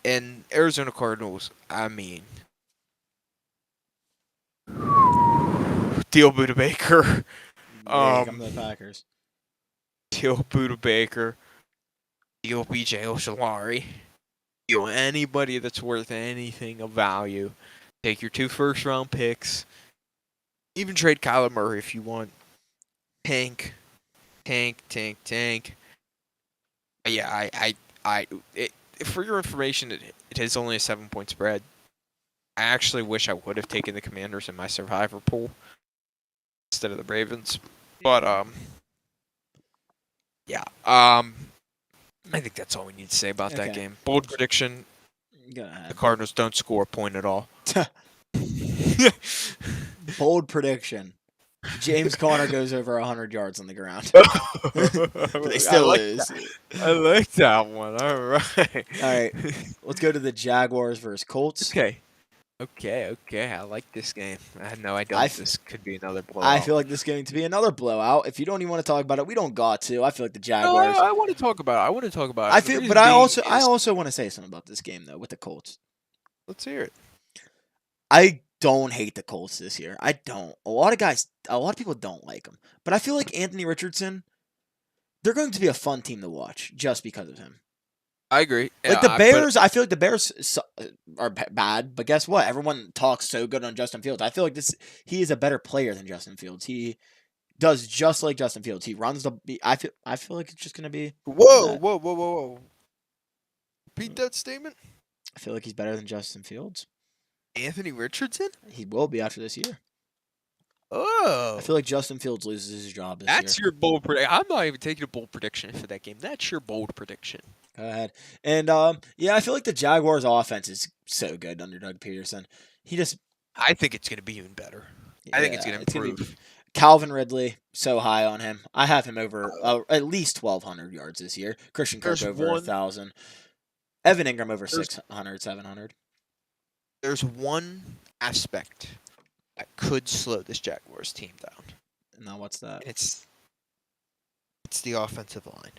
S2: And Arizona Cardinals, Deal Buda Baker.
S1: Hey, come to the Packers.
S2: Deal Buda Baker. Deal BJ Ojulari. Deal anybody that's worth anything of value. Take your 2 first-round picks. Even trade Kyler Murray if you want. Tank. Yeah, for your information, it is only a 7-point spread. I actually wish I would have taken the Commanders in my survivor pool instead of the Ravens. But yeah. I think that's all we need to say about that game. Bold prediction: the Cardinals don't score a point at all.
S1: Bold prediction: James Conner goes over 100 yards on the ground. But they still lose.
S2: I like that one. All right.
S1: Let's go to the Jaguars versus Colts.
S2: Okay. I like this game. I don't. This could be another blowout.
S1: I feel like this is going to be another blowout. If you don't even want to talk about it, we don't got to. I feel like the Jaguars.
S2: No, I want to talk about it.
S1: I also want to say something about this game though with the Colts.
S2: Let's hear it.
S1: I don't hate the Colts this year. I don't. A lot of people don't like them, but I feel like Anthony Richardson. They're going to be a fun team to watch just because of him.
S2: I agree.
S1: Like the Bears, I feel like the Bears are bad, but guess what? Everyone talks so good on Justin Fields. I feel like he is a better player than Justin Fields. He does just like Justin Fields. He runs I feel like it's just gonna be.
S2: Whoa! Repeat that statement.
S1: I feel like he's better than Justin Fields.
S2: Anthony Richardson?
S1: He will be after this year.
S2: Oh.
S1: I feel like Justin Fields loses his job this year.
S2: That's your bold prediction. I'm not even taking a bold prediction for that game. That's your bold prediction.
S1: Go ahead. And yeah, I feel like the Jaguars' offense is so good under Doug Peterson.
S2: I think it's going to be even better. Yeah, I think it's going to improve.
S1: Calvin Ridley, so high on him. I have him over at least 1,200 yards this year. Christian Kirk over 1,000. Evan Ingram over 600, 700.
S2: There's one aspect that could slow this Jaguars team down.
S1: Now what's that?
S2: It's the offensive line.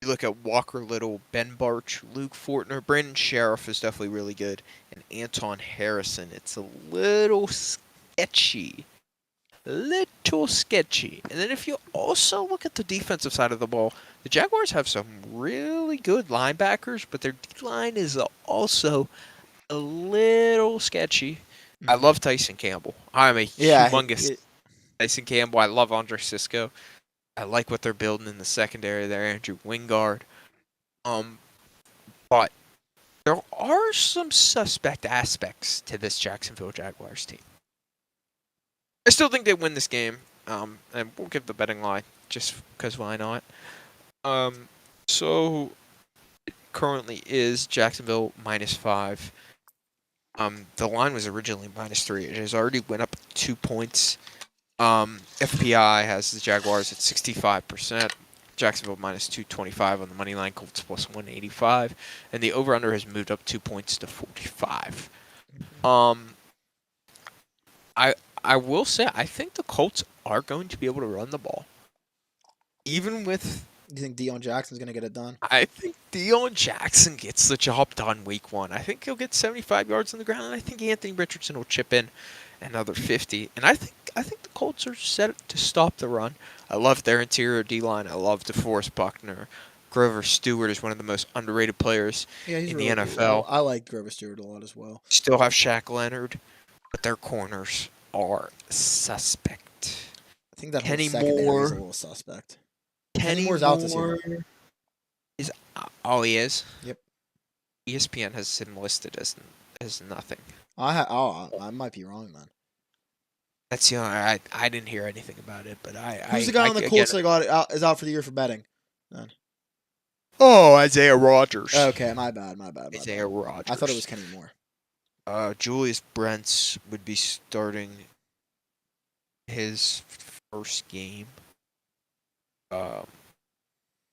S2: You look at Walker Little, Ben Barch, Luke Fortner, Brandon Sheriff is definitely really good, and Anton Harrison. It's a little sketchy. And then if you also look at the defensive side of the ball, the Jaguars have some really good linebackers, but their D-line is also a little sketchy. I love Tyson Campbell. I'm a humongous Tyson Campbell. I love Andre Cisco. I like what they're building in the secondary there, Andrew Wingard. But there are some suspect aspects to this Jacksonville Jaguars team. I still think they win this game, and we'll give the betting line just because why not? So it currently is Jacksonville -5. The line was originally -3. It has already went up 2 points. FPI has the Jaguars at 65%. Jacksonville -225 on the money line. Colts +185, and the over/under has moved up 2 points to 45. I will say I think the Colts are going to be able to run the ball, even with.
S1: Do you think Deion Jackson's going to get it done?
S2: I think Deion Jackson gets the job done week 1. I think he'll get 75 yards on the ground, and I think Anthony Richardson will chip in another 50. And I think the Colts are set to stop the run. I love their interior D-line. I love DeForest Buckner. Grover Stewart is one of the most underrated players in the NFL.
S1: I like Grover Stewart a lot as well.
S2: Still have Shaq Leonard, but their corners are suspect.
S1: I think that Kenny Moore is a little suspect. Kenny Moore's out this year.
S2: He is?
S1: Yep.
S2: ESPN has him listed as nothing.
S1: I might be wrong then.
S2: That's the only. I didn't hear anything about it, but
S1: Who's the guy on the Colts that is out for the year for betting? Then.
S2: Oh, Isaiah Rodgers.
S1: Okay, my bad.
S2: Isaiah Rodgers.
S1: I thought it was Kenny Moore.
S2: Julius Brents would be starting his first game.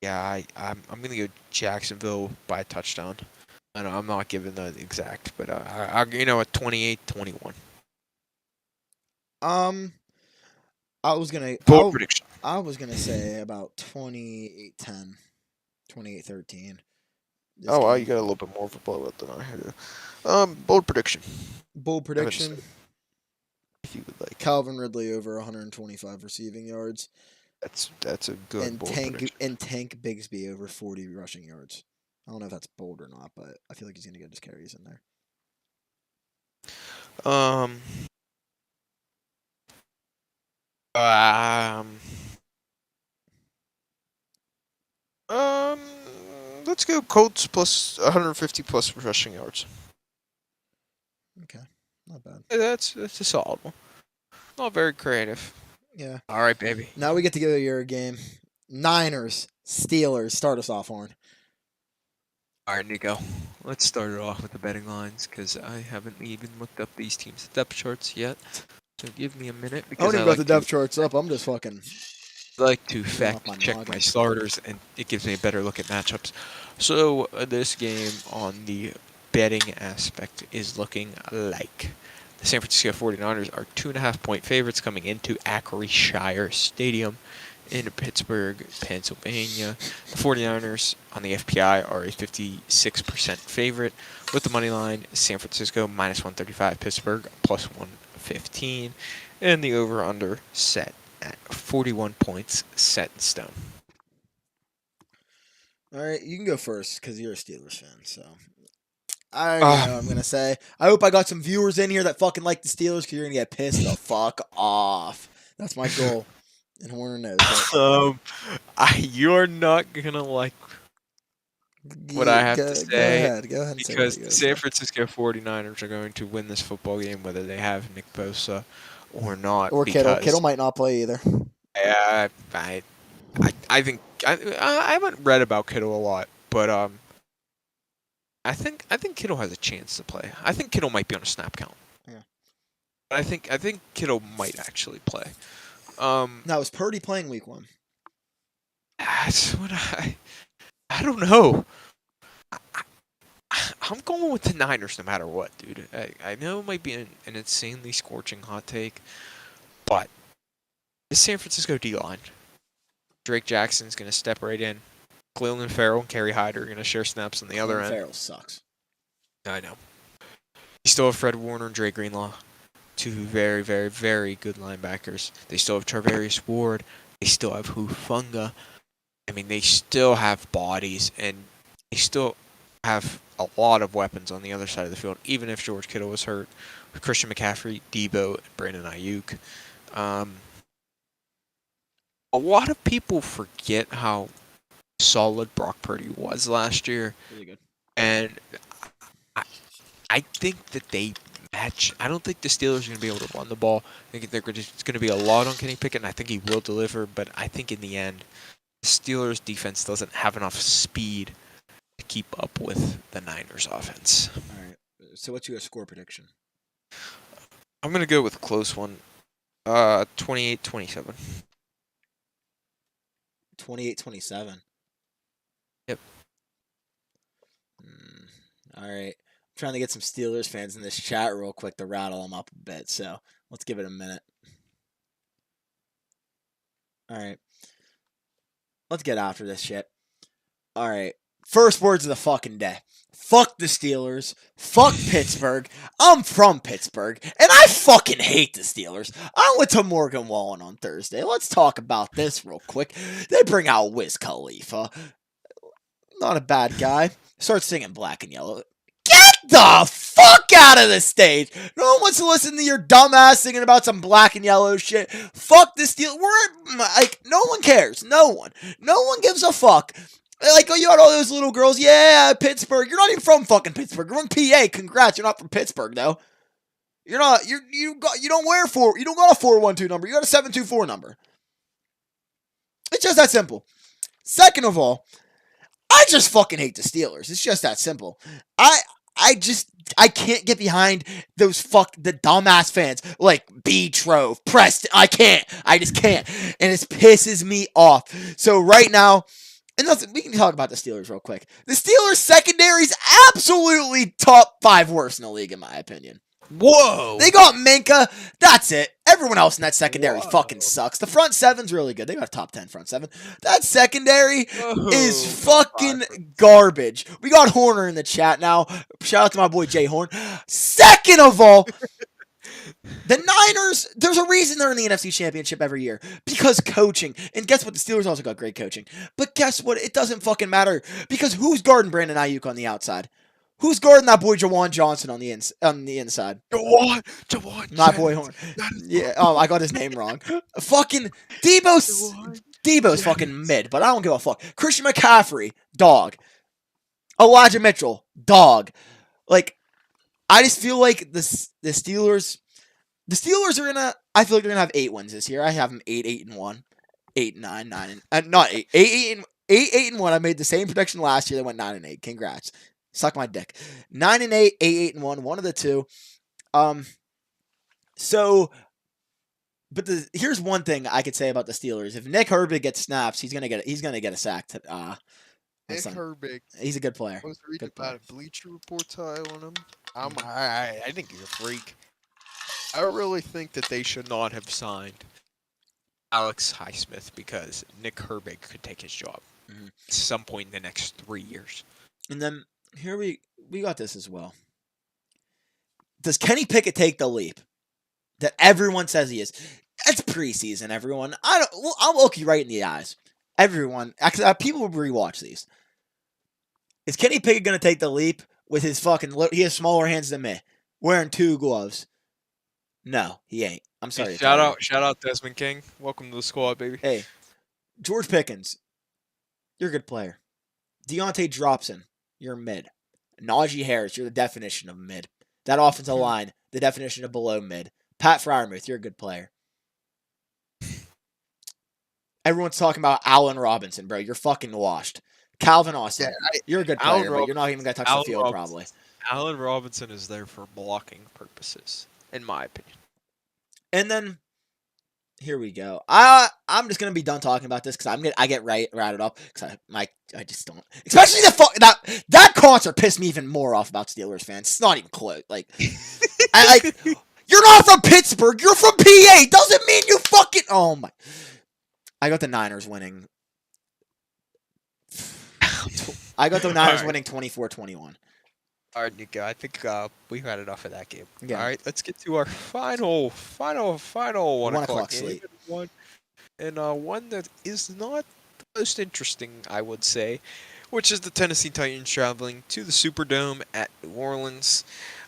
S2: Yeah, I'm gonna go Jacksonville by a touchdown. I'm not giving the exact, but I a 28-21.
S1: I was gonna
S2: bold prediction.
S1: I was gonna say about 28-10, 28-13.
S2: Oh, wow, you got a little bit more of a blowout than I had. Bold prediction.
S1: Bold prediction.
S2: if you would like.
S1: Calvin Ridley over 125 receiving yards.
S2: That's a good bold prediction.
S1: And Tank Bigsby over 40 rushing yards. I don't know if that's bold or not, but I feel like he's going to get his carries in there.
S2: Let's go Colts plus 150 plus rushing yards.
S1: Okay, not bad.
S2: That's a solid one. Not very creative.
S1: Yeah.
S2: All right, baby.
S1: Now we get to go to your game. Niners, Steelers. Start us off, Horn.
S2: All right, Nico. Let's start it off with the betting lines because I haven't even looked up these teams' depth charts yet. So give me a minute.
S1: I don't even got the depth charts up. I'm just fucking...
S2: I like to fact check my starters, and it gives me a better look at matchups. So this game on the betting aspect is looking like the San Francisco 49ers are 2.5-point favorites coming into Acrisure Stadium in Pittsburgh, Pennsylvania. The 49ers on the FPI are a 56% favorite with the money line San Francisco minus 135, Pittsburgh plus 115, and the over-under set at 41 points set in stone.
S1: All right, you can go first because you're a Steelers fan. So I know what I'm going to say. I hope I got some viewers in here that fucking like the Steelers because you're going to get pissed the fuck off. That's my goal. And Horner knows.
S2: You're not going to like what I have to say.
S1: Go ahead.
S2: Because the San Francisco 49ers are going to win this football game whether they have Nick Bosa or not.
S1: Or Kittle. Kittle might not play either.
S2: Yeah, I think I haven't read about Kittle a lot, but I think Kittle has a chance to play. I think Kittle might be on a snap count.
S1: Yeah.
S2: But I think Kittle might actually play.
S1: Now is Purdy playing week 1?
S2: That's what I don't know. I'm going with the Niners no matter what, dude. I know it might be an insanely scorching hot take, but the San Francisco D-line. Drake Jackson's going to step right in. Cleveland Farrell and Kerry Hyder are going to share snaps on the other end.
S1: Farrell sucks.
S2: I know. You still have Fred Warner and Dre Greenlaw. Two very, very, very good linebackers. They still have Tarvarius Ward. They still have Hufanga. I mean, they still have bodies, and they still have a lot of weapons on the other side of the field, even if George Kittle was hurt. With Christian McCaffrey, Debo, and Brandon Ayuk. A lot of people forget how solid Brock Purdy was last year.
S1: Really good.
S2: And I think that they match. I don't think the Steelers are going to be able to run the ball. I think it's going to be a lot on Kenny Pickett, and I think he will deliver. But I think in the end, the Steelers' defense doesn't have enough speed to keep up with the Niners' offense.
S1: All right. So what's your score prediction?
S2: I'm going to go with a close one. 28-27.
S1: 28-27.
S2: Yep.
S1: All right. I'm trying to get some Steelers fans in this chat real quick to rattle them up a bit, so let's give it a minute. All right. Let's get after this shit. All right. First words of the fucking day. Fuck the Steelers. Fuck Pittsburgh. I'm from Pittsburgh, and I fucking hate the Steelers. I went to Morgan Wallen on Thursday. Let's talk about this real quick. They bring out Wiz Khalifa. Not a bad guy. Starts singing Black and Yellow. Get the fuck out of the stage. No one wants to listen to your dumbass singing about some Black and Yellow shit. Fuck the Steelers. We're like, no one cares. No one gives a fuck. Like, oh, you got all those little girls. Yeah, Pittsburgh. You're not even from fucking Pittsburgh. You're from PA. Congrats. You're not from Pittsburgh, though. You're not. You don't wear you don't got a 412 number. You got a 724 number. It's just that simple. Second of all, I just fucking hate the Steelers. It's just that simple. I can't get behind those the dumbass fans like B. Trove, Preston. I just can't. And it pisses me off. So right now, and listen, we can talk about the Steelers real quick. The Steelers secondary's absolutely top 5 worst in the league, in my opinion.
S2: Whoa!
S1: They got Minka. That's it. Everyone else in that secondary fucking sucks. The front seven's really good. They got a top 10 front seven. That secondary is fucking garbage. We got Horner in the chat now. Shout out to my boy Jay Horn. Second of all, The Niners, there's a reason they're in the NFC Championship every year. Because coaching. And guess what? The Steelers also got great coaching. But guess what? It doesn't fucking matter. Because who's guarding Brandon Ayuk on the outside? Who's guarding that boy Jawan Johnson on the inside?
S2: Jawan.
S1: My boy Horn. Yeah. Oh, I got his name wrong. Fucking Debo's fucking mid, but I don't give a fuck. Christian McCaffrey, dog. Elijah Mitchell, dog. Like, I just feel like the Steelers are gonna. I feel like they're gonna have 8 wins this year. I have them 8-1, 8-9, 9 and not 8-1. I made the same prediction last year. They went 9-8. Congrats. Suck my dick. 9-8, 8-1, one of the two. So, but here's one thing I could say about the Steelers: if Nick Herbig gets snaps, he's gonna get a sack.
S2: Nick Herbig.
S1: He's a good player.
S2: I was reading about a Bleacher Report title on him. I think he's a freak. I really think that they should not have signed Alex Highsmith because Nick Herbig could take his job at some point in the next 3 years.
S1: And then here we got this as well. Does Kenny Pickett take the leap that everyone says he is? It's preseason, everyone. I'll look you right in the eyes. Everyone, actually, people will rewatch these. Is Kenny Pickett going to take the leap with his fucking... He has smaller hands than me. Wearing 2 gloves. No, he ain't. I'm sorry.
S2: Hey, shout out Desmond King. Welcome to the squad, baby.
S1: Hey, George Pickens. You're a good player. Deontay Dropson. You're mid. Najee Harris. You're the definition of mid. That offensive line. The definition of below mid. Pat Freiermuth. You're a good player. Everyone's talking about Allen Robinson, bro. You're fucking washed. Calvin Austin. Yeah, you're a good player, but you're not even going to touch the field, probably.
S2: Allen Robinson is there for blocking purposes, in my opinion.
S1: And then, here we go. I'm just going to be done talking about this because I get rattled up because I just don't. Especially that concert pissed me even more off about Steelers fans. It's not even close. Like, you're not from Pittsburgh. You're from PA. Doesn't mean you fucking. Oh my. I got the Niners winning. I got the Niners winning 24-21.
S2: All right, Nico. I think we've had enough of that game. Yeah. All right, let's get to our final 1 o'clock slate. One that is not the most interesting, I would say, which is the Tennessee Titans traveling to the Superdome at New Orleans.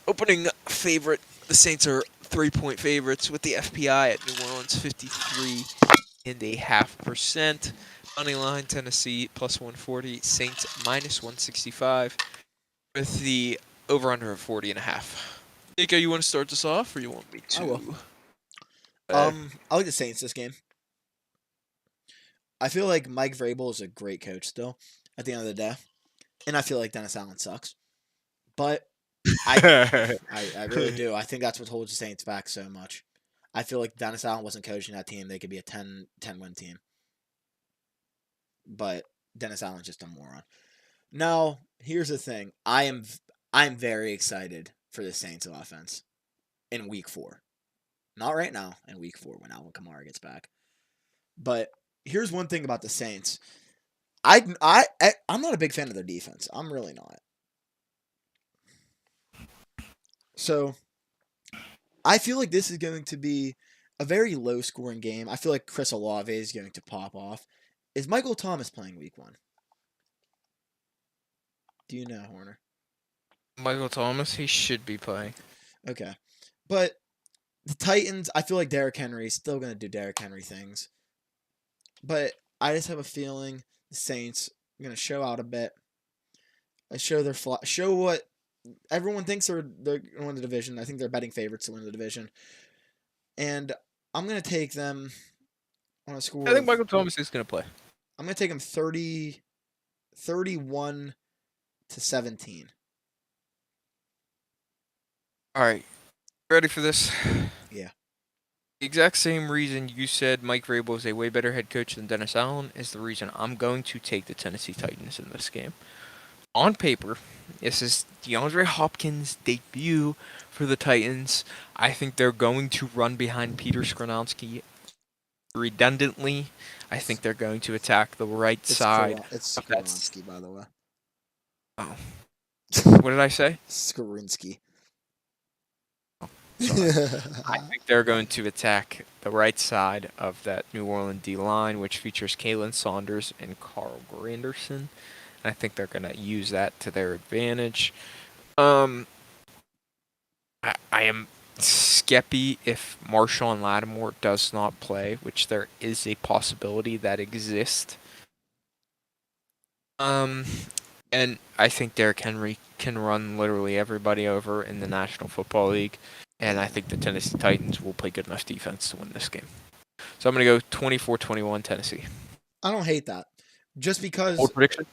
S2: Opening favorite, the Saints are 3-point favorites with the FPI at New Orleans 53.5%. Money line, Tennessee plus 140, Saints minus 165, with the over/under of 40.5. Nico, you want to start this off, or you want me to?
S1: I will. I like the Saints this game. I feel like Mike Vrabel is a great coach still, at the end of the day, and I feel like Dennis Allen sucks, but I really do. I think that's what holds the Saints back so much. I feel like Dennis Allen wasn't coaching that team, they could be a 10-win team. But Dennis Allen's just a moron. Now, here's the thing. I'm very excited for the Saints offense in Week 4. Not right now, in Week 4 when Alvin Kamara gets back. But here's one thing about the Saints. I'm not a big fan of their defense. I'm really not. So, I feel like this is going to be a very low-scoring game. I feel like Chris Olave is going to pop off. Is Michael Thomas playing Week 1? Do you know, Horner?
S2: Michael Thomas, he should be playing.
S1: Okay. But the Titans, I feel like Derrick Henry is still going to do Derrick Henry things. But I just have a feeling the Saints are going to show out a bit. Show what everyone thinks they're going to win the division. I think they're betting favorites to win the division. And I'm going to take them on a score.
S2: I think Michael Thomas is going to play.
S1: I'm going to take him 31-17.
S2: All right. Ready for this?
S1: Yeah.
S2: The exact same reason you said Mike Vrabel is a way better head coach than Dennis Allen is the reason I'm going to take the Tennessee Titans in this game. On paper, this is DeAndre Hopkins' debut for the Titans. I think they're going to run behind Peter Skoronski redundantly. I think they're going to attack the right side.
S1: It's Skoronski, by the way.
S2: Oh. What did I say?
S1: Skorinski.
S2: I think they're going to attack the right side of that New Orleans D-line, which features Kalen Saunders and Carl Granderson. I think they're going to use that to their advantage. I am skeppy if Marshawn Lattimore does not play, which there is a possibility that exists. And I think Derrick Henry can run literally everybody over in the National Football League, and I think the Tennessee Titans will play good enough defense to win this game. So I'm going to go 24-21 Tennessee.
S1: I don't hate that. Just because...
S2: Bold prediction?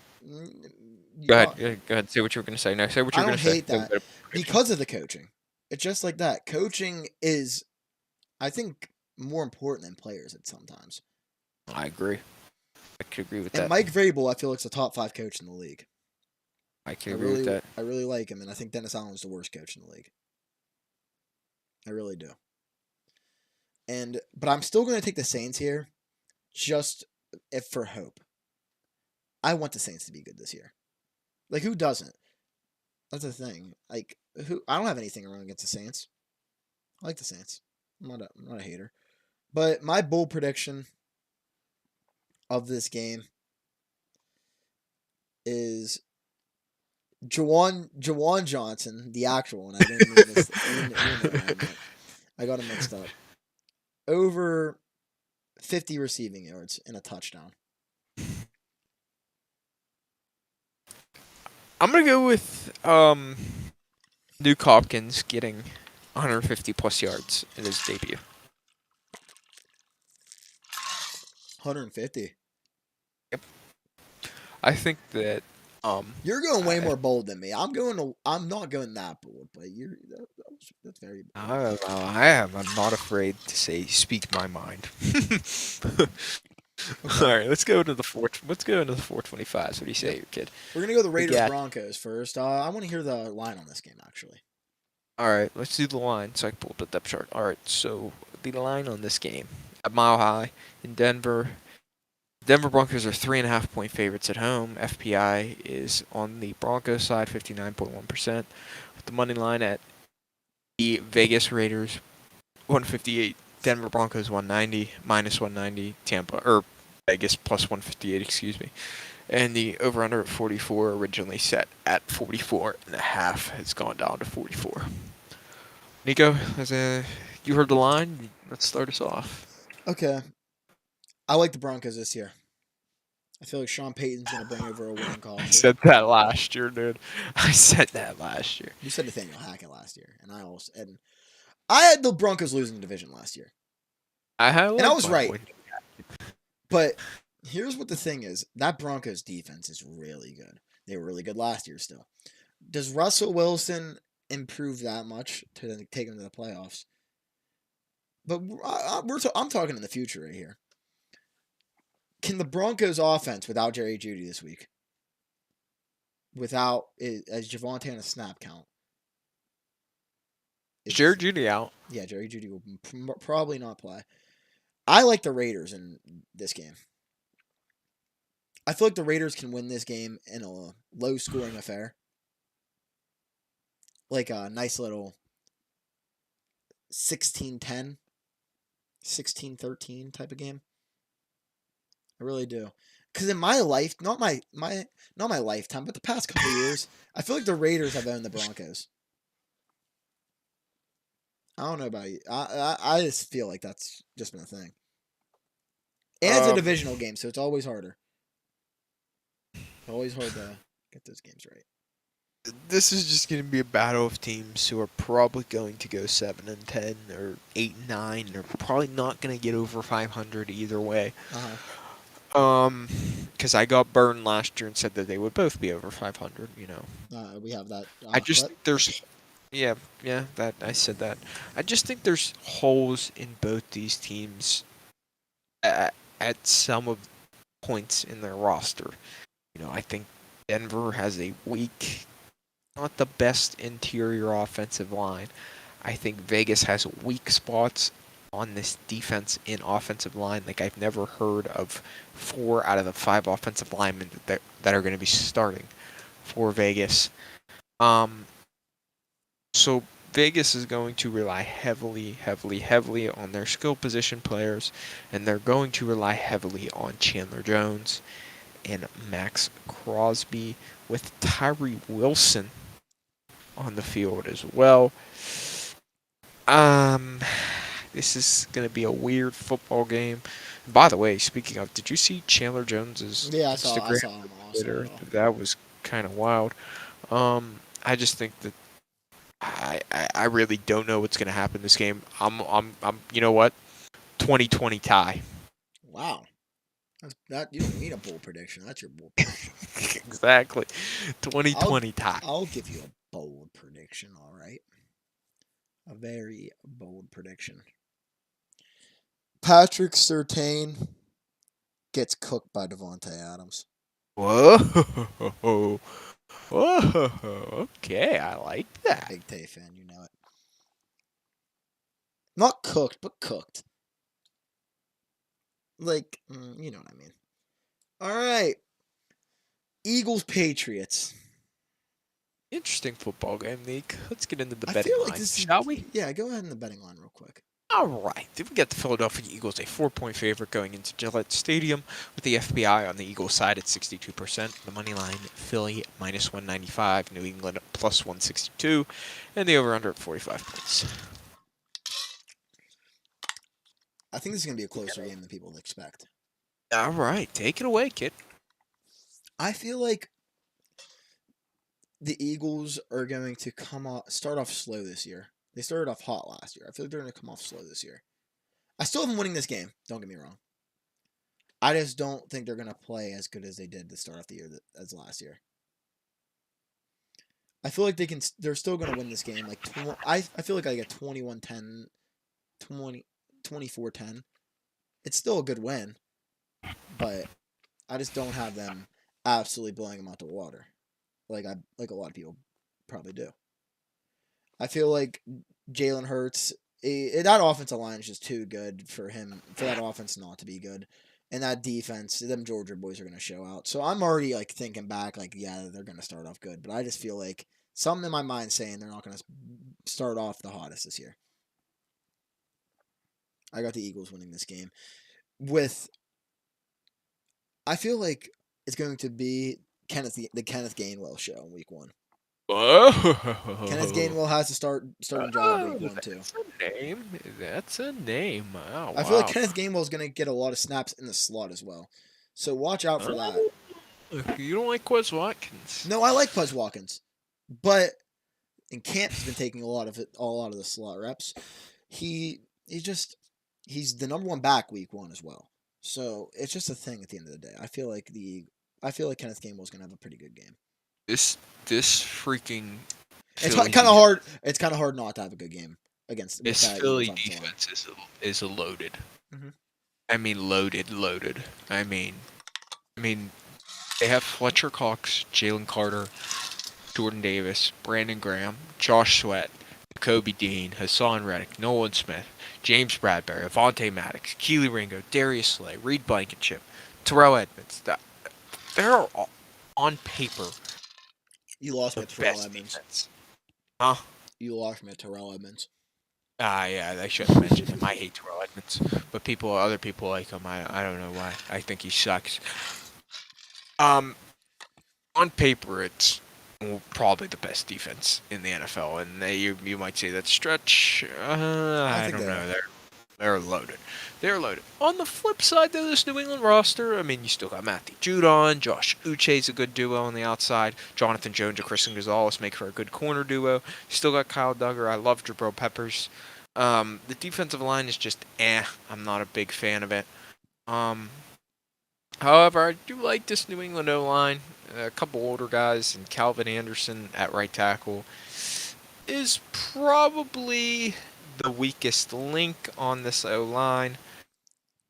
S2: Go ahead. Say what you were going to say. No, say what you were going to say.
S1: I don't hate that because of the coaching. It's just like that. Coaching is, I think, more important than players at sometimes.
S2: I agree. I could agree with that.
S1: Mike Vrabel, I feel like, is a top 5 coach in the league.
S2: I can agree with that.
S1: I really like him, and I think Dennis Allen is the worst coach in the league. I really do. But I'm still going to take the Saints here, just for hope. I want the Saints to be good this year. Like, who doesn't? That's the thing. Like, I don't have anything wrong against the Saints. I like the Saints. I'm not a hater. But my bold prediction of this game is Jawan Johnson, the actual one. I didn't mean this. I got him mixed up. Over 50 receiving yards and a touchdown.
S2: I'm going to go with Nuke Hopkins getting 150 plus yards in his debut.
S1: 150.
S2: Yep. I think that
S1: you're going way more bold than me. I'm not going that bold, but that's very bold.
S2: I am. I'm not afraid to speak my mind. All right, let's go into the 425s. What do you say, kid?
S1: We're gonna go the Raiders Broncos first. I want to hear the line on this game, actually.
S2: All right, let's do the line. So I pulled the depth chart. All right, so the line on this game at Mile High in Denver. Denver Broncos are 3.5-point favorites at home. FPI is on the Broncos side, 59.1%. With the money line at the Vegas Raiders, 158. Denver Broncos 190, minus 190. Vegas plus 158, excuse me. And the over-under at 44, originally set at 44.5, has gone down to 44. Nico, you heard the line. Let's start us off.
S1: Okay. I like the Broncos this year. I feel like Sean Payton's going to bring over a winning culture.
S2: I said that last year, dude. I said that last year.
S1: You said Nathaniel Hackett last year, and I had the Broncos losing the division last year. I was right. But here's what the thing is. That Broncos defense is really good. They were really good last year still. Does Russell Wilson improve that much to take him to the playoffs? But I'm talking in the future right here. Can the Broncos offense without Jerry Jeudy this week, as Javonte on a snap count?
S2: Is Jerry Jeudy out?
S1: Yeah, Jerry Jeudy will probably not play. I like the Raiders in this game. I feel like the Raiders can win this game in a low-scoring affair. Like a nice little 16-10, 16-13 type of game. I really do. Because in my life, not my lifetime, but the past couple of years, I feel like the Raiders have owned the Broncos. I don't know about you. I just feel like that's just been a thing. And it's a divisional game, so it's always harder. Always hard to get those games right.
S2: This is just going to be a battle of teams who are probably going to go 7-10 or 8-9. They're probably not going to get over 500 either way. Because I got burned last year and said that they would both be over 500. You know.
S1: We have that.
S2: I just think there's. Yeah, that I said that. I just think there's holes in both these teams at some of points in their roster. You know, I think Denver has a weak, not the best interior offensive line. I think Vegas has weak spots on this defense in offensive line. Like, I've never heard of 4 out of the 5 offensive linemen that are going to be starting for Vegas. So Vegas is going to rely heavily on their skill position players, and they're going to rely heavily on Chandler Jones and Max Crosby, with Tyree Wilson on the field as well. This is going to be a weird football game. By the way, speaking of, did you see Chandler Jones's Instagram?
S1: I saw him.
S2: Twitter? That was kind of wild. I just think that I really don't know what's going to happen this game. I'm you know what? 2020 tie.
S1: Wow. That you don't need a bold prediction. That's your bold prediction.
S2: Exactly. 2020 tie.
S1: I'll give you a bold prediction, all right? A very bold prediction. Patrick Surtain gets cooked by Davante Adams.
S2: Whoa. Whoa. Okay, I like that.
S1: Big Tay fan, you know it. Not cooked, but cooked. Like, you know what I mean. All right. Eagles-Patriots.
S2: Interesting football game, Nick. Let's get into the betting line, shall we?
S1: Yeah, go ahead in the betting line real quick.
S2: All right. Then we got the Philadelphia Eagles, a 4-point favorite going into Gillette Stadium, with the FBI on the Eagles side at 62%. The money line, Philly minus 195, New England plus 162, and the over-under at 45 points.
S1: I think this is going to be a closer game than people expect.
S2: All right. Take it away, kid.
S1: I feel like the Eagles are going to start off slow this year. They started off hot last year. I feel like they're going to come off slow this year. I still have them winning this game. Don't get me wrong. I just don't think they're going to play as good as they did to start off the year as last year. I feel like they're still going to win this game. Like I feel like I get 21-10, 24-10. It's still a good win, but I just don't have them absolutely blowing them out the water, like a lot of people probably do. I feel like Jalen Hurts, that offensive line is just too good for that offense not to be good. And that defense, them Georgia boys are going to show out. So I'm already like thinking back, like, yeah, they're going to start off good. But I just feel like something in my mind saying they're not going to start off the hottest this year. I got the Eagles winning this game. I feel like it's going to be the Kenneth Gainwell show in week 1. Kenneth Gainwell has to starting job week 1 too.
S2: That's a name. Oh,
S1: I feel like Kenneth Gainwell is going to get a lot of snaps in the slot as well. So watch out for that.
S2: You don't like Quez Watkins?
S1: No, I like Quez Watkins, but in camp he's been taking a lot of the slot reps. He's the number 1 back week 1 as well. So it's just a thing at the end of the day. I feel like Kenneth Gainwell is going to have a pretty good game.
S2: This freaking
S1: it's kind of hard. It's kind of hard not to have a good game against
S2: this Philly defense is loaded.
S1: Mm-hmm.
S2: I mean loaded. I mean they have Fletcher Cox, Jalen Carter, Jordan Davis, Brandon Graham, Josh Sweat, Kobe Dean, Hassan Reddick, Nolan Smith, James Bradbury, Avonte Maddox, Keely Ringo, Darius Slay, Reed Blankenship, Terrell Edmonds. They're on paper.
S1: You lost me at Terrell Edmonds.
S2: Defense. Huh?
S1: You lost me at Terrell Edmonds.
S2: Yeah, I should have mentioned him. I hate Terrell Edmonds, but other people like him. I don't know why. I think he sucks. On paper, it's probably the best defense in the NFL, and you might say that's stretch. I don't know. They're loaded. They're loaded. On the flip side, though, this New England roster, I mean, you still got Matthew Judon, Josh Uche's a good duo on the outside. Jonathan Jones and Christian Gonzalez make for a good corner duo. You still got Kyle Duggar. I love Jabril Peppers. The defensive line is just I'm not a big fan of it. However, I do like this New England O-line. A couple older guys, and Calvin Anderson at right tackle is probably the weakest link on this O-line.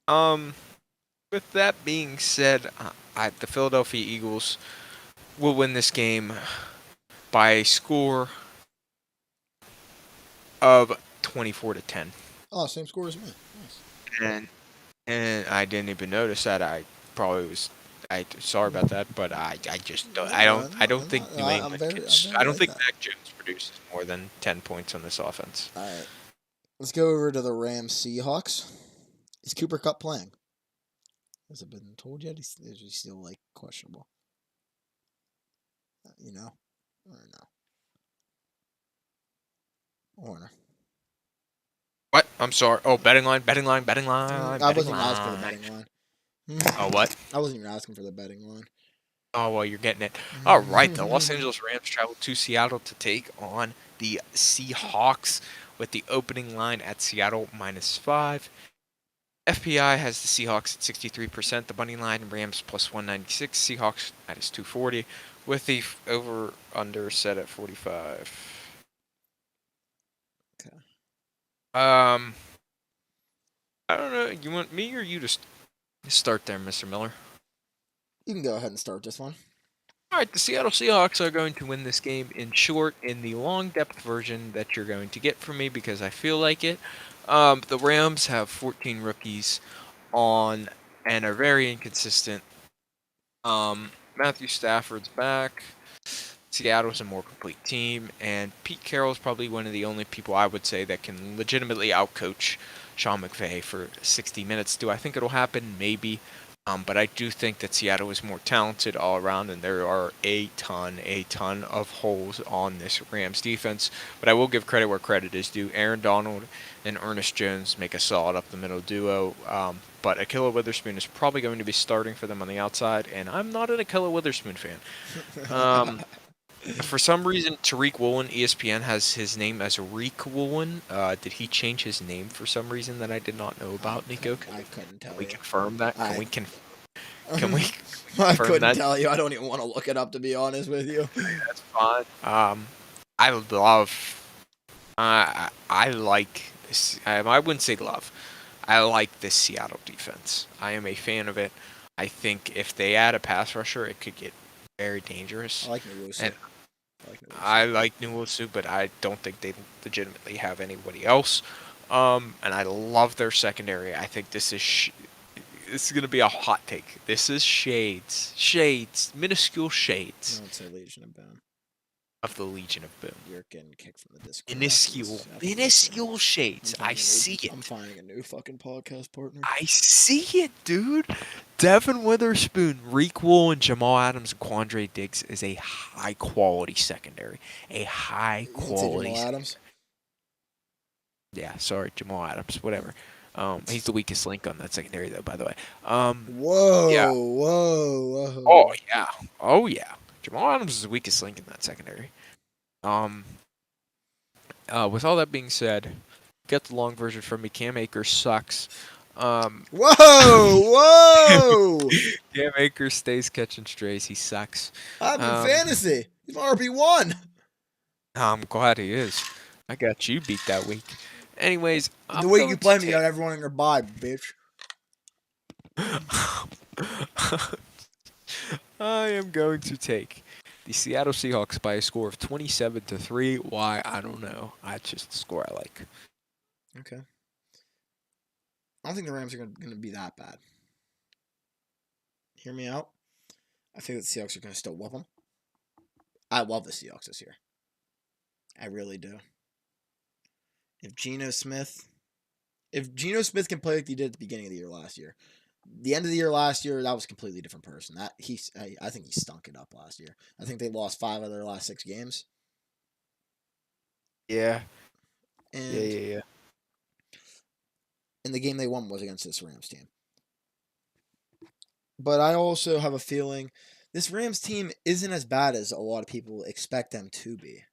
S2: With that being said, the Philadelphia Eagles will win this game by a score of 24-10.
S1: Oh, same score as me. Nice.
S2: And I didn't even notice that. I probably was sorry about that, but I just don't, I don't think New England I don't think Mac Jones produces more than 10 points on this offense.
S1: All right, let's go over to the Rams Seahawks. Is Cooper Kupp playing? Has it been told yet? Is he still like questionable? You know, or no? Warner.
S2: What? I'm sorry. Oh, betting line.
S1: I wasn't asking for the betting line.
S2: Oh, what?
S1: I wasn't even asking for the betting line.
S2: Oh, well, you're getting it. All right, the Los Angeles Rams travel to Seattle to take on the Seahawks with the opening line at Seattle -5. FPI has the Seahawks at 63%, the money line Rams +196, Seahawks -240, with the over/under set at 45.
S1: Okay.
S2: I don't know. You want me or you to start there, Mr. Miller?
S1: You can go ahead and start this one.
S2: All right, the Seattle Seahawks are going to win this game in short, in the long depth version that you're going to get from me because I feel like it. The Rams have 14 rookies on and are very inconsistent. Matthew Stafford's back. Seattle's a more complete team, and Pete Carroll's probably one of the only people I would say that can legitimately outcoach Sean McVay for 60 minutes. Do I think it'll happen? Maybe. But I do think that Seattle is more talented all around, and there are a ton of holes on this Rams defense. But I will give credit where credit is due. Aaron Donald and Ernest Jones make a solid up-the-middle duo. But Ahkello Witherspoon is probably going to be starting for them on the outside, and I'm not an Ahkello Witherspoon fan. For some reason, Tariq Woolen, ESPN has his name as Reek Woolen. Did he change his name for some reason that I did not know about, Nico?
S1: I couldn't tell you.
S2: Can we confirm that? Can we
S1: I couldn't tell you. I don't even want to look it up, to be honest with you.
S2: That's fine. I like this. I wouldn't say love. I like this Seattle defense. I am a fan of it. I think if they add a pass rusher, it could get very dangerous.
S1: I like Nwosu.
S2: I like Nwosu, but I don't think they legitimately have anybody else. And I love their secondary. I think this is going to be a hot take. This is shades, minuscule shades.
S1: I would say Legion of Boom.
S2: Of the Legion of Boom.
S1: You're getting kicked from the Discord.
S2: Minuscule shades. I see it.
S1: I'm finding a new fucking podcast partner.
S2: I see it, dude. Devin Witherspoon, Reek Wool, and Jamal Adams and Quandre Diggs is a high-quality secondary. A high-quality
S1: Jamal Adams?
S2: Yeah, sorry, Jamal Adams. Whatever. He's the weakest link on that secondary, though, by the way.
S1: Whoa,
S2: yeah.
S1: whoa.
S2: Oh, yeah. Jamal Adams is the weakest link in that secondary. With all that being said, get the long version from me. Cam Akers sucks.
S1: Whoa!
S2: Cam Akers stays catching strays. He sucks.
S1: I'm in fantasy. He's RB1.
S2: I'm glad he is. I got you beat that week. Anyways,
S1: the week you play me, you got everyone in your bye, bitch.
S2: I am going to take the Seattle Seahawks by a score of 27-3. Why? I don't know. That's just the score I like.
S1: Okay. I don't think the Rams are going to be that bad. Hear me out. I think the Seahawks are going to still whoop them. I love the Seahawks this year. I really do. If Geno Smith can play like he did at the beginning of the year last year, the end of the year last year, that was a completely different person. I think he stunk it up last year. I think they lost 5 of their last 6 games.
S2: Yeah.
S1: And
S2: yeah.
S1: And the game they won was against this Rams team. But I also have a feeling this Rams team isn't as bad as a lot of people expect them to be.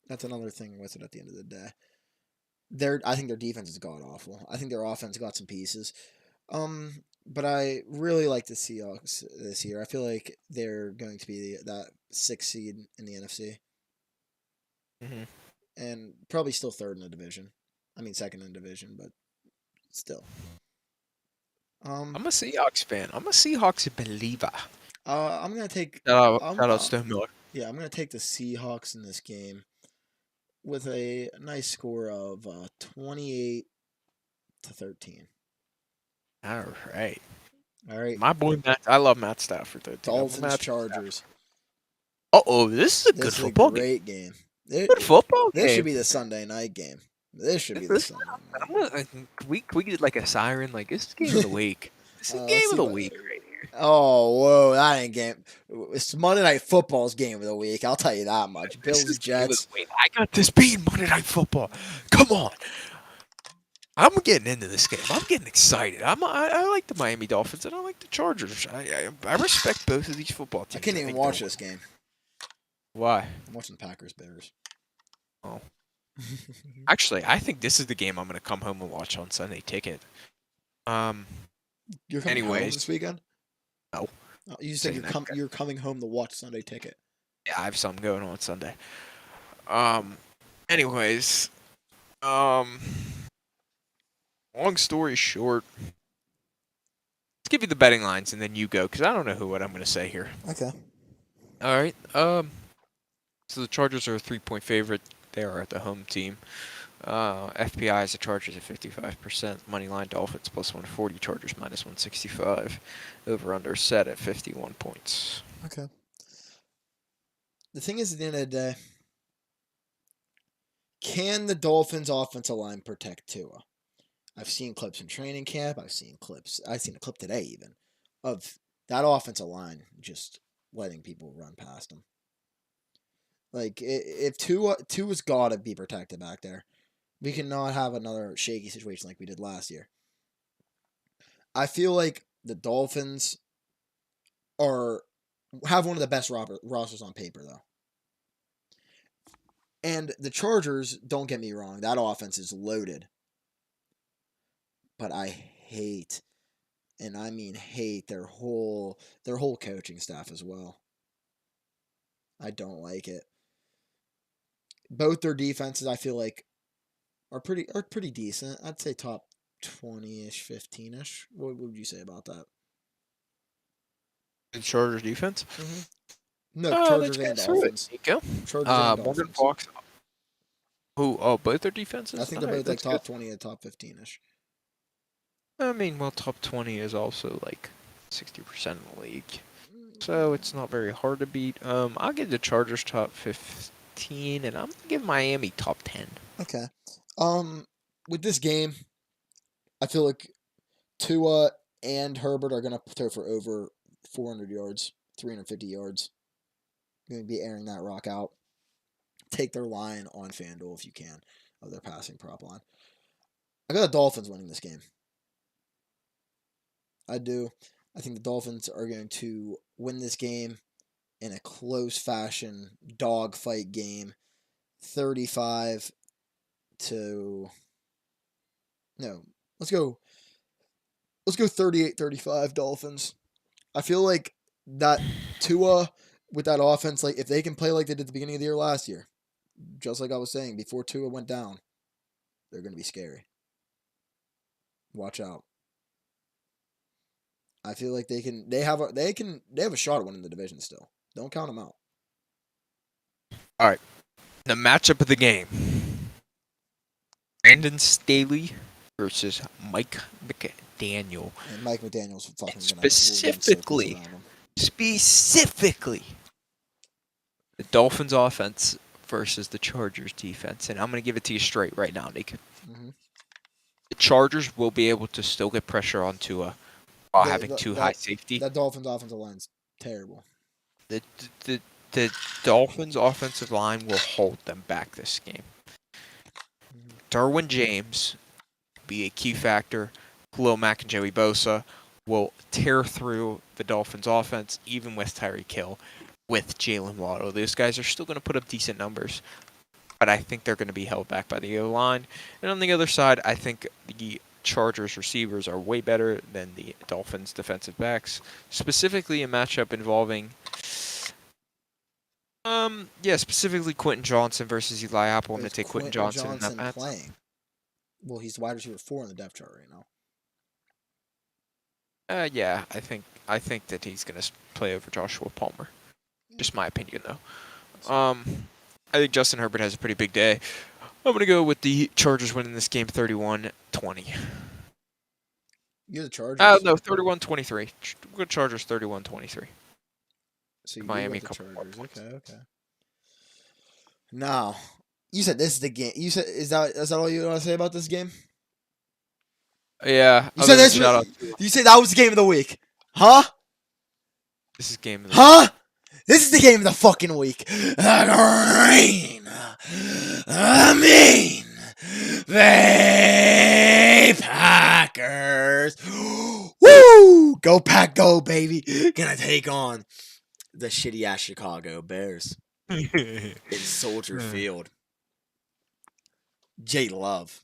S1: That's another thing with it at the end of the day. I think their defense is god-awful. I think their offense got some pieces. But I really like the Seahawks this year. I feel like they're going to be that 6th seed in the NFC.
S2: Mm-hmm.
S1: And probably still 3rd in the division. I mean 2nd in the division, but still.
S2: I'm a Seahawks fan. I'm a Seahawks believer.
S1: I'm going to take...
S2: Shout out Stone Miller.
S1: Yeah, I'm going to take the Seahawks in this game with a nice score of 28-13.
S2: All right.
S1: All right.
S2: My boy Matt. I love Matt Stafford though.
S1: Dolphins Chargers.
S2: This is a good football game.
S1: Great game.
S2: Good football game.
S1: This should be the Sunday night game. This should be the Sunday night.
S2: We get like a siren. Like, this is game of the week. This is game of the week right here.
S1: Oh, whoa, that ain't game. It's Monday Night Football's game of the week. I'll tell you that much. Bills Jets.
S2: I got this being Monday Night Football. Come on. I'm getting into this game. I'm getting excited. I like the Miami Dolphins and I like the Chargers. I respect both of these football teams.
S1: I can't even watch this game.
S2: Why?
S1: I'm watching Packers Bears.
S2: Oh. Actually, I think this is the game I'm going to come home and watch on Sunday Ticket.
S1: You're coming home this weekend?
S2: No.
S1: Oh, you said you're coming home to watch Sunday Ticket.
S2: Yeah, I have something going on Sunday. Anyways, long story short, let's give you the betting lines and then you go, because I don't know what I'm going to say here.
S1: Okay.
S2: All right. So the Chargers are a 3-point favorite. They are at the home team. FPI is the Chargers at 55%. Moneyline Dolphins plus 140. Chargers minus 165. Over under set at 51 points.
S1: Okay. The thing is, at the end of the day, can the Dolphins' offensive line protect Tua? I've seen clips in training camp. I've seen a clip today even of that offensive line just letting people run past them. Like, if Tua's got to be protected back there. We cannot have another shaky situation like we did last year. I feel like the Dolphins have one of the best rosters on paper, though. And the Chargers, don't get me wrong, that offense is loaded. But I hate, and I mean hate, their whole coaching staff as well. I don't like it. Both their defenses, I feel like, are pretty decent. I'd say top 20-ish, 15-ish. What would you say about that?
S2: The Chargers defense?
S1: Mm-hmm. No, Chargers and Dolphins.
S2: Chargers and Morgan Fox. Who? Oh, both their defenses?
S1: I think they're both like top 20 and top 15-ish.
S2: I mean, well, top 20 is also like 60% of the league. So it's not very hard to beat. I'll give the Chargers top 15, and I'm going to give Miami top 10.
S1: Okay. With this game, I feel like Tua and Herbert are going to throw for over 400 yards, 350 yards. Going to be airing that rock out. Take their line on FanDuel if you can, of their passing prop line. I got the Dolphins winning this game. I do. I think the Dolphins are going to win this game in a close fashion, dogfight game. 35 to... No, let's go 38-35 Dolphins. I feel like that Tua with that offense, like if they can play like they did at the beginning of the year last year, just like I was saying before Tua went down, they're going to be scary. Watch out. I feel like they have a shot at winning the division still. Don't count them out.
S2: All right. The matchup of the game. Brandon Staley versus Mike McDaniel.
S1: And Mike McDaniel's fucking
S2: specifically, the Dolphins offense versus the Chargers defense. And I'm going to give it to you straight right now, Nick. Mm-hmm. The Chargers will be able to still get pressure on Tua while having high safety.
S1: That Dolphins offensive line's terrible.
S2: The Dolphins offensive line will hold them back this game. Derwin James be a key factor. Khalil Mack and Joey Bosa will tear through the Dolphins offense, even with Tyreek Hill, with Jalen Waddle. Those guys are still going to put up decent numbers, but I think they're going to be held back by the O-line. And on the other side, I think the Chargers receivers are way better than the Dolphins defensive backs, specifically a matchup involving specifically Quentin Johnson versus Eli Apple. I'm going to take Quentin Johnson in that match.
S1: Playing? Well, he's wide receiver 4 in the depth chart right
S2: now. Yeah, I think that he's going to play over Joshua Palmer. Just my opinion, though. I think Justin Herbert has a pretty big day. I'm going to go with the Chargers winning this game 31-20.
S1: You're the Chargers.
S2: No, 31-23. Good Chargers 31-23.
S1: So you
S2: Miami
S1: got the Chargers. Okay. Now, you said this is the game. You said is that all you want to say about this game?
S2: Yeah.
S1: You said this. You said that was the game of the week, huh?
S2: This is game of the week.
S1: Huh? This is the game of the fucking week. The Green, the Mean Bay Packers. Woo! Go Pack, go baby! Gonna take on the shitty ass Chicago Bears in Soldier Field. Jay Love,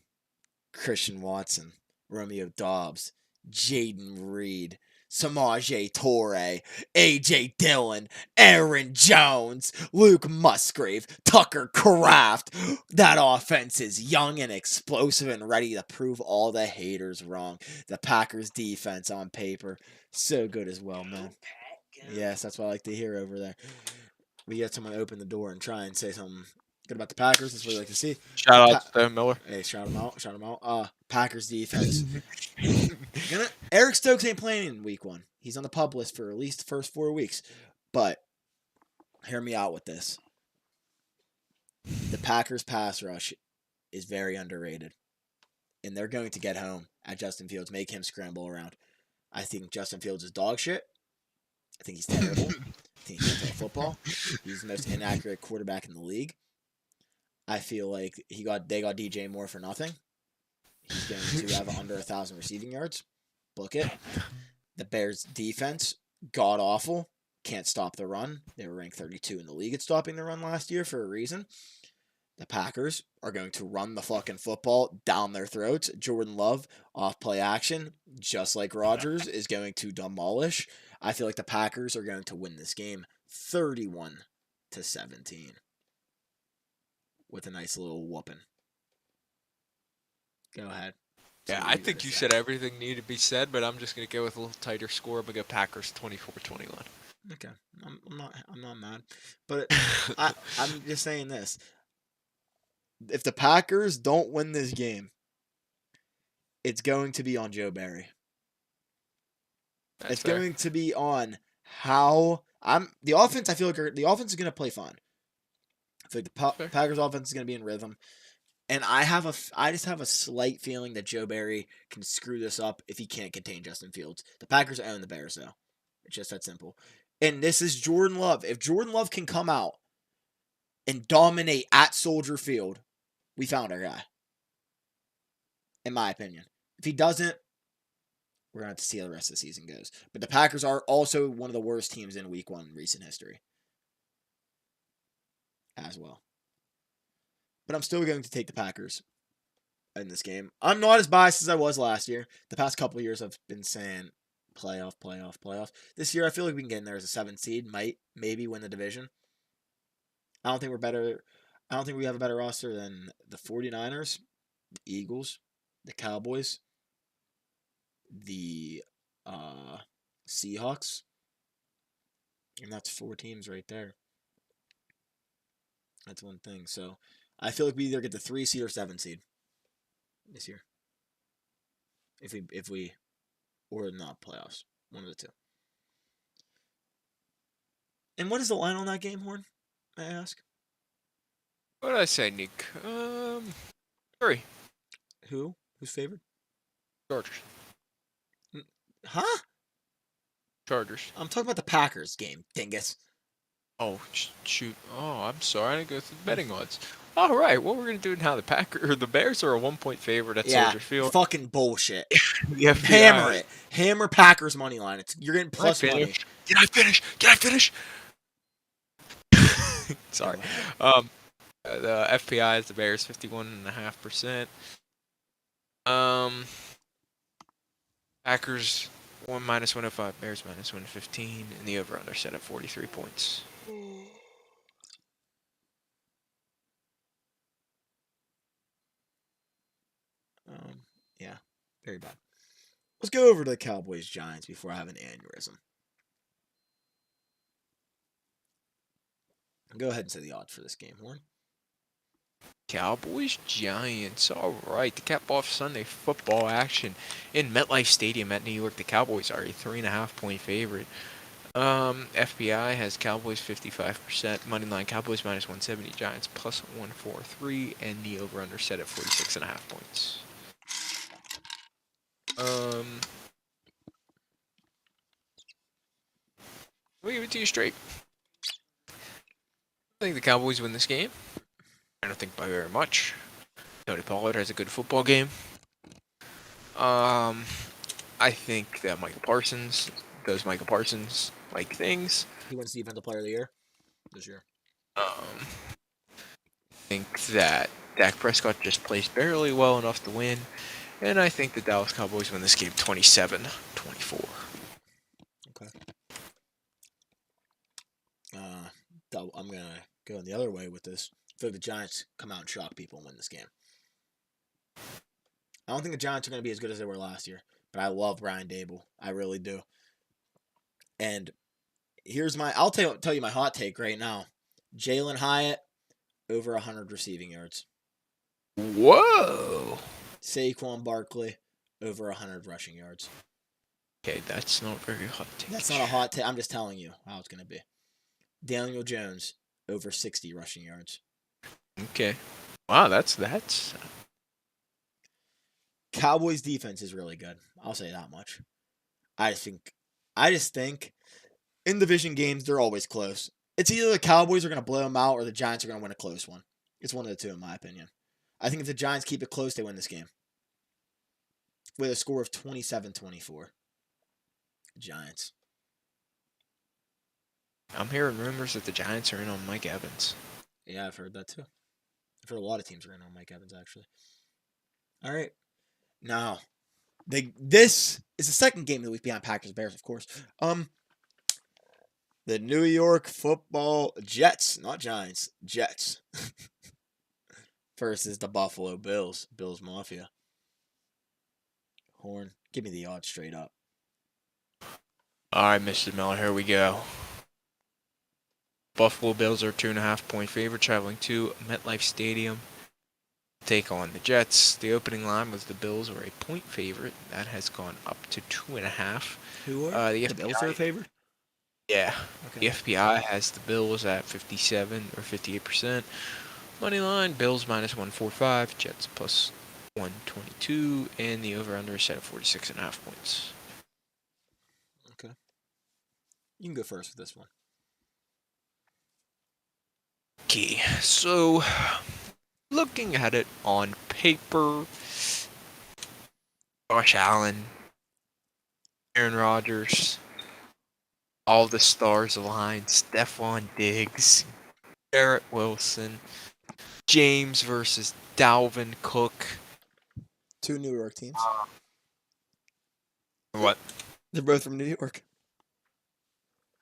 S1: Christian Watson, Romeo Dobbs, Jaden Reed, Samaje Toure, A.J. Dillon, Aaron Jones, Luke Musgrave, Tucker Kraft. That offense is young and explosive and ready to prove all the haters wrong. The Packers defense on paper, so good as well, man. Yes, that's what I like to hear over there. We get someone to open the door and try and say something good about the Packers. That's what we like to see.
S2: Shout out to Stone Miller.
S1: Hey, shout him out. Packers defense. Eric Stokes ain't playing in week 1. He's on the PUP list for at least the first 4 weeks. But hear me out with this. The Packers pass rush is very underrated. And they're going to get home at Justin Fields, make him scramble around. I think Justin Fields is dog shit. I think he's terrible. I think he can't throw football. He's the most inaccurate quarterback in the league. I feel like they got DJ Moore for nothing. He's going to have under 1,000 receiving yards. Book it. The Bears defense, god awful. Can't stop the run. They were ranked 32 in the league at stopping the run last year for a reason. The Packers are going to run the fucking football down their throats. Jordan Love, off play action, just like Rodgers, is going to demolish. I feel like the Packers are going to win this game 31-17. With a nice little whooping. Go ahead.
S3: Yeah, I think you said everything needed to be said, but I'm just going to go with a little tighter score. I'm going to go Packers 24-21.
S1: Okay. I'm not mad. But I'm just saying this. If the Packers don't win this game, it's going to be on Joe Barry. It's going to be on how the offense. I feel like the offense is going to play fine. I feel like the Packers offense is going to be in rhythm. And I just have a slight feeling that Joe Barry can screw this up if he can't contain Justin Fields. The Packers own the Bears, though. It's just that simple. And this is Jordan Love. If Jordan Love can come out and dominate at Soldier Field, we found our guy. In my opinion. If he doesn't, we're going to have to see how the rest of the season goes. But the Packers are also one of the worst teams in Week 1 in recent history. As well. But I'm still going to take the Packers in this game. I'm not as biased as I was last year. The past couple of years I've been saying playoff. This year I feel like we can get in there as a 7th seed. Maybe win the division. I don't think we're better. I don't think we have a better roster than the 49ers, the Eagles, the Cowboys, the Seahawks. And that's 4 teams right there. That's one thing. So I feel like we either get the 3 seed or 7 seed this year. If we or not playoffs. One of the two. And what is the line on that game, Horn? May I ask?
S3: What did I say, Nick? 3.
S1: Who's favored?
S3: Chargers.
S1: Huh?
S3: Chargers.
S1: I'm talking about the Packers game, dingus.
S3: Oh, shoot. Oh, I'm sorry. I didn't go through the betting odds. All right. What we're going to do now, the Bears are a 1-point favorite at Soldier Field.
S1: Fucking bullshit.
S3: Hammer
S1: it. Hammer Packers money line. You're getting plus money.
S3: Can I finish? Sorry. The FPI is the Bears 51.5%. Packers -105, Bears -115, and the over/under set at 43 points.
S1: Yeah, very bad. Let's go over to the Cowboys-Giants before I have an aneurysm. Go ahead and say the odds for this game, Horn.
S3: Cowboys, Giants. All right, to cap off Sunday football action in MetLife Stadium at New York, the Cowboys are a 3.5-point favorite. FPI has Cowboys 55%, moneyline Cowboys minus 170, Giants plus 143, and the over/under set at 46.5 points. Let me give it to you straight. I think the Cowboys win this game. I don't think by very much. Tony Pollard has a good football game. I think that Michael Parsons does Michael Parsons-like things.
S1: He wins Defensive Player of the Year this year.
S3: I think that Dak Prescott just plays barely well enough to win. And I think the Dallas Cowboys win this game 27-24.
S1: Okay. I'm going to go the other way with this. I feel like the Giants come out and shock people and win this game. I don't think the Giants are going to be as good as they were last year, but I love Brian Daboll. I really do. And I'll tell you my hot take right now. Jalen Hyatt, over 100 receiving yards.
S3: Whoa!
S1: Saquon Barkley, over 100 rushing yards.
S3: Okay, that's not very hot take.
S1: That's not a hot take. I'm just telling you how it's going to be. Daniel Jones, over 60 rushing yards.
S3: Okay. Wow, that's...
S1: Cowboys defense is really good. I'll say that much. I just think in division games, they're always close. It's either the Cowboys are going to blow them out or the Giants are going to win a close one. It's one of the two, in my opinion. I think if the Giants keep it close, they win this game. With a score of 27-24. Giants.
S3: I'm hearing rumors that the Giants are in on Mike Evans.
S1: Yeah, I've heard that too. I've heard a lot of teams are in on Mike Evans, actually. All right. Now, this is the second game of the week behind Packers-Bears, of course. The New York Football Jets, not Giants, Jets, versus the Buffalo Bills, Bills Mafia. Horn, give me the odds straight up.
S3: All right, Mr. Miller, here we go. Buffalo Bills are 2.5-point favorite, traveling to MetLife Stadium. Take on the Jets. The opening line was the Bills were a point favorite. That has gone up to 2.5.
S1: Who are
S3: the
S1: Bills are a favorite?
S3: Yeah.
S1: Okay.
S3: The FPI has the Bills at 57 or 58%. Money line, Bills minus 145, Jets plus 122, and the over/under is set at 46.5 points.
S1: Okay. You can go first with this one.
S3: Okay, so looking at it on paper, Josh Allen, Aaron Rodgers, all the stars aligned, Stephon Diggs, Garrett Wilson, James versus Dalvin Cook.
S1: Two New York teams.
S3: What?
S1: They're both from New York.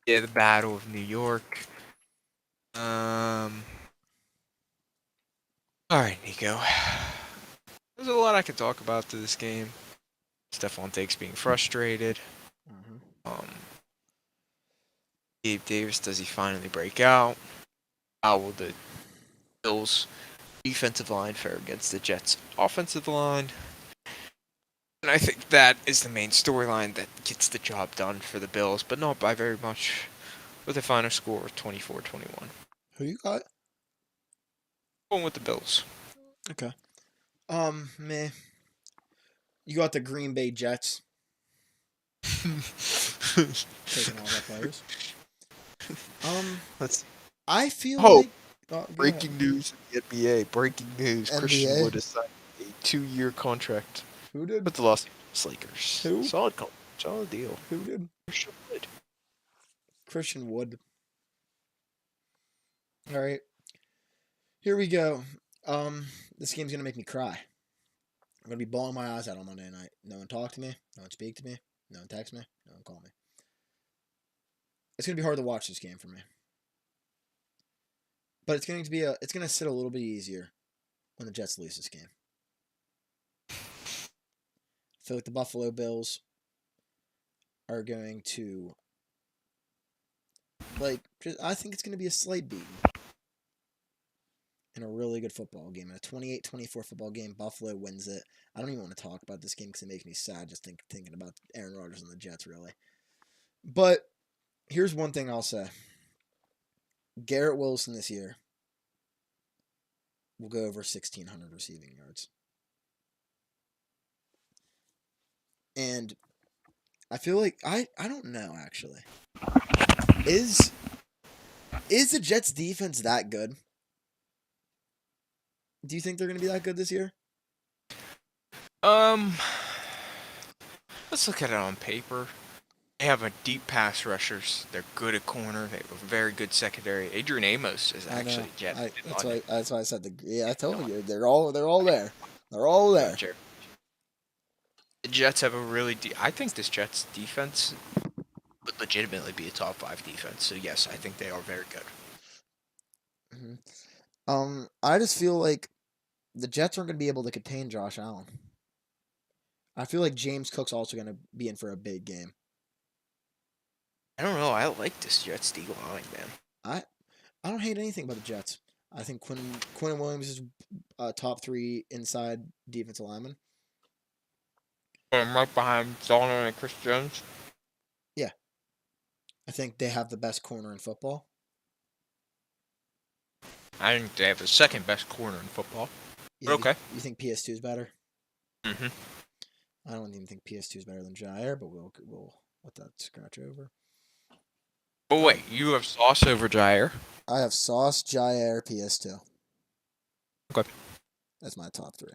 S3: Yeah, the Battle of New York. Alright, Nico. There's a lot I could talk about to this game. Stephon Diggs being frustrated. Gabe Davis, does he finally break out? How will the Bills' defensive line fare against the Jets' offensive line? And I think that is the main storyline that gets the job done for the Bills, but not by very much, with a final score of 24-21.
S1: Who you got?
S3: Going with the Bills.
S1: Okay. Meh. You got the Green Bay Jets. Taking all their players. I feel like...
S3: Breaking news in the NBA. Breaking news.
S1: NBA?
S3: Christian Wood has signed a 2-year contract
S1: Who did?
S3: with the Los Angeles Lakers.
S1: Who?
S3: Solid deal.
S1: Who did?
S3: Christian Wood.
S1: Christian Wood. All right. Here we go. This game's going to make me cry. I'm going to be bawling my eyes out on Monday night. No one talk to me. No one speak to me. No one text me. No one call me. It's going to be hard to watch this game for me. But it's going to sit a little bit easier when the Jets lose this game. I feel like the Buffalo Bills are going to, I think it's going to be a slight beating. in a really good football game. In a 28-24 football game, Buffalo wins it. I don't even want to talk about this game because it makes me sad just thinking about Aaron Rodgers and the Jets, really. But here's one thing I'll say. Garrett Wilson this year will go over 1,600 receiving yards. And I feel like, I don't know, actually. Is the Jets defense that good? Do you think they're going to be that good this year?
S3: Let's look at it on paper. They have a deep pass rushers. They're good at corner. They have a very good secondary. Adrian Amos is actually Jet.
S1: That's why I said I told you they're all there. They're all there.
S3: The Jets have a really I think this Jets defense would legitimately be a top 5 defense. So yes, I think they are very good.
S1: Mm-hmm. I just feel like the Jets aren't going to be able to contain Josh Allen. I feel like James Cook's also going to be in for a big game.
S3: I don't know. I like this Jets D line, man.
S1: I don't hate anything about the Jets. I think Quinn Williams is top 3 inside defensive lineman.
S3: I'm right behind Donald and Chris Jones.
S1: Yeah. I think they have the best corner in football.
S3: I think they have the second best corner in football. Okay.
S1: You think PS2 is better?
S3: Mm-hmm.
S1: I don't even think PS2 is better than Jair, but we'll let that scratch over.
S3: Oh, wait. You have Sauce over Jair?
S1: I have Sauce, Jair, PS2.
S3: Okay.
S1: That's my top 3.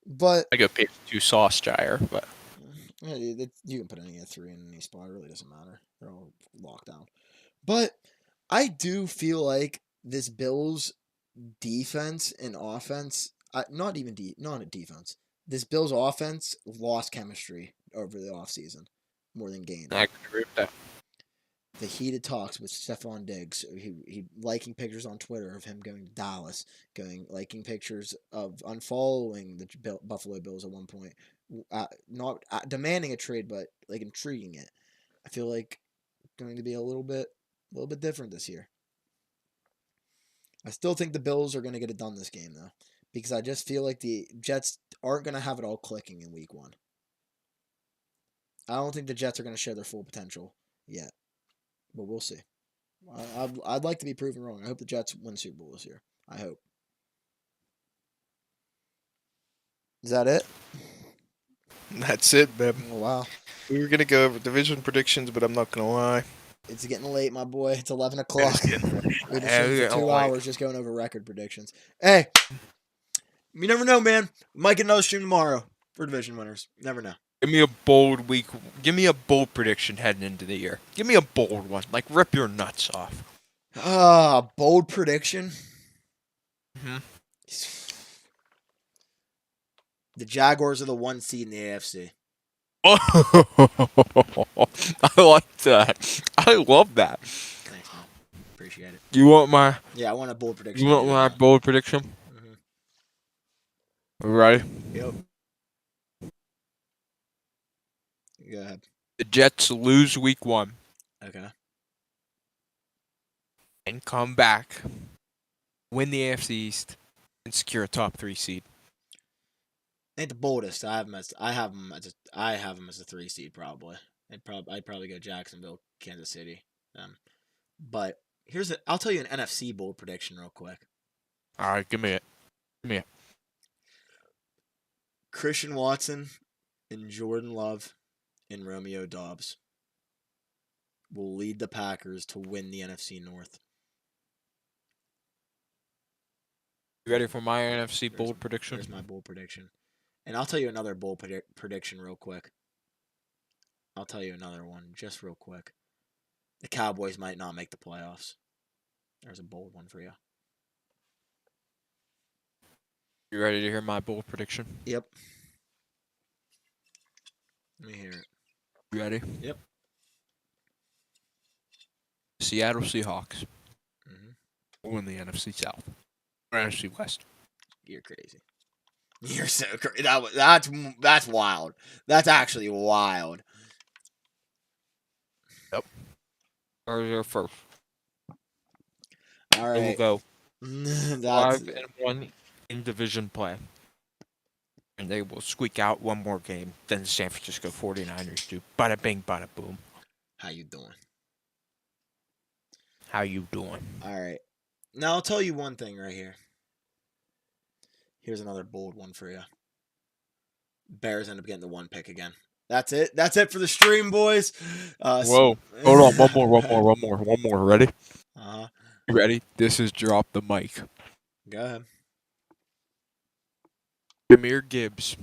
S1: But
S3: I go PS2 Sauce Jair, but
S1: yeah, you can put any of 3 in any spot. It really doesn't matter. They're all locked down. But I do feel like this Bills defense and offense, not a defense. This Bills offense lost chemistry over the offseason more than gained.
S3: I agree with that.
S1: The heated talks with Stephon Diggs, he liking pictures on Twitter of him going to Dallas, liking pictures of unfollowing the Buffalo Bills at one point, not demanding a trade, but like intriguing it. I feel like it's going to be a little bit different this year. I still think the Bills are going to get it done this game though, because I just feel like the Jets aren't going to have it all clicking in week 1. I don't think the Jets are going to show their full potential yet. But we'll see. I'd like to be proven wrong. I hope the Jets win Super Bowl this year. I hope. Is that it?
S2: That's it, babe.
S1: Oh, wow.
S2: We were going to go over division predictions, but I'm not going to lie.
S1: It's getting late, my boy. It's 11 o'clock. We've been sitting for 2 hours just going over record predictions. Hey, you never know, man. We might get another stream tomorrow for division winners. You never know.
S3: Give me a bold week. Give me a bold prediction heading into the year. Give me a bold one. Like, rip your nuts off.
S1: Bold prediction?
S3: Mm-hmm.
S1: The Jaguars are the 1 seed in the AFC.
S3: Oh, I like that. I love that.
S1: Thanks, man. Appreciate it.
S3: You want my...
S1: Yeah, I want a bold prediction.
S3: You want my bold prediction?
S1: Mm-hmm.
S3: Ready?
S1: Yep. Go ahead.
S3: The Jets lose week 1.
S1: Okay.
S3: And come back, win the AFC East, and secure a top 3 seed.
S1: Ain't the boldest. I have them as a 3 seed probably. I'd probably go Jacksonville, Kansas City. But I'll tell you an NFC bold prediction real quick.
S3: All right, give me it.
S1: Christian Watson and Jordan Love and Romeo Doubs will lead the Packers to win the NFC North.
S3: You ready for my NFC bold prediction?
S1: Here's my bold prediction. And I'll tell you another bold prediction real quick. I'll tell you another one just real quick. The Cowboys might not make the playoffs. There's a bold one for you.
S3: You ready to hear my bold prediction?
S1: Yep. Let me hear it.
S3: You ready?
S1: Yep.
S3: Seattle Seahawks will win the NFC South. Or NFC West.
S1: You're crazy. You're so crazy. That's wild. That's actually wild.
S3: Yep. Or your first.
S1: All right.
S3: We'll go 5-1 in division play. And they will squeak out one more game than the San Francisco 49ers do. Bada bing, bada boom.
S1: How you doing?
S3: How you doing?
S1: All right. Now, I'll tell you one thing right here. Here's another bold one for you. Bears end up getting the 1 pick again. That's it. That's it for the stream, boys.
S3: Whoa. Hold on. One more. Ready?
S1: Uh-huh.
S3: You ready? This is Drop the Mic.
S1: Go ahead.
S3: Jahmyr Gibbs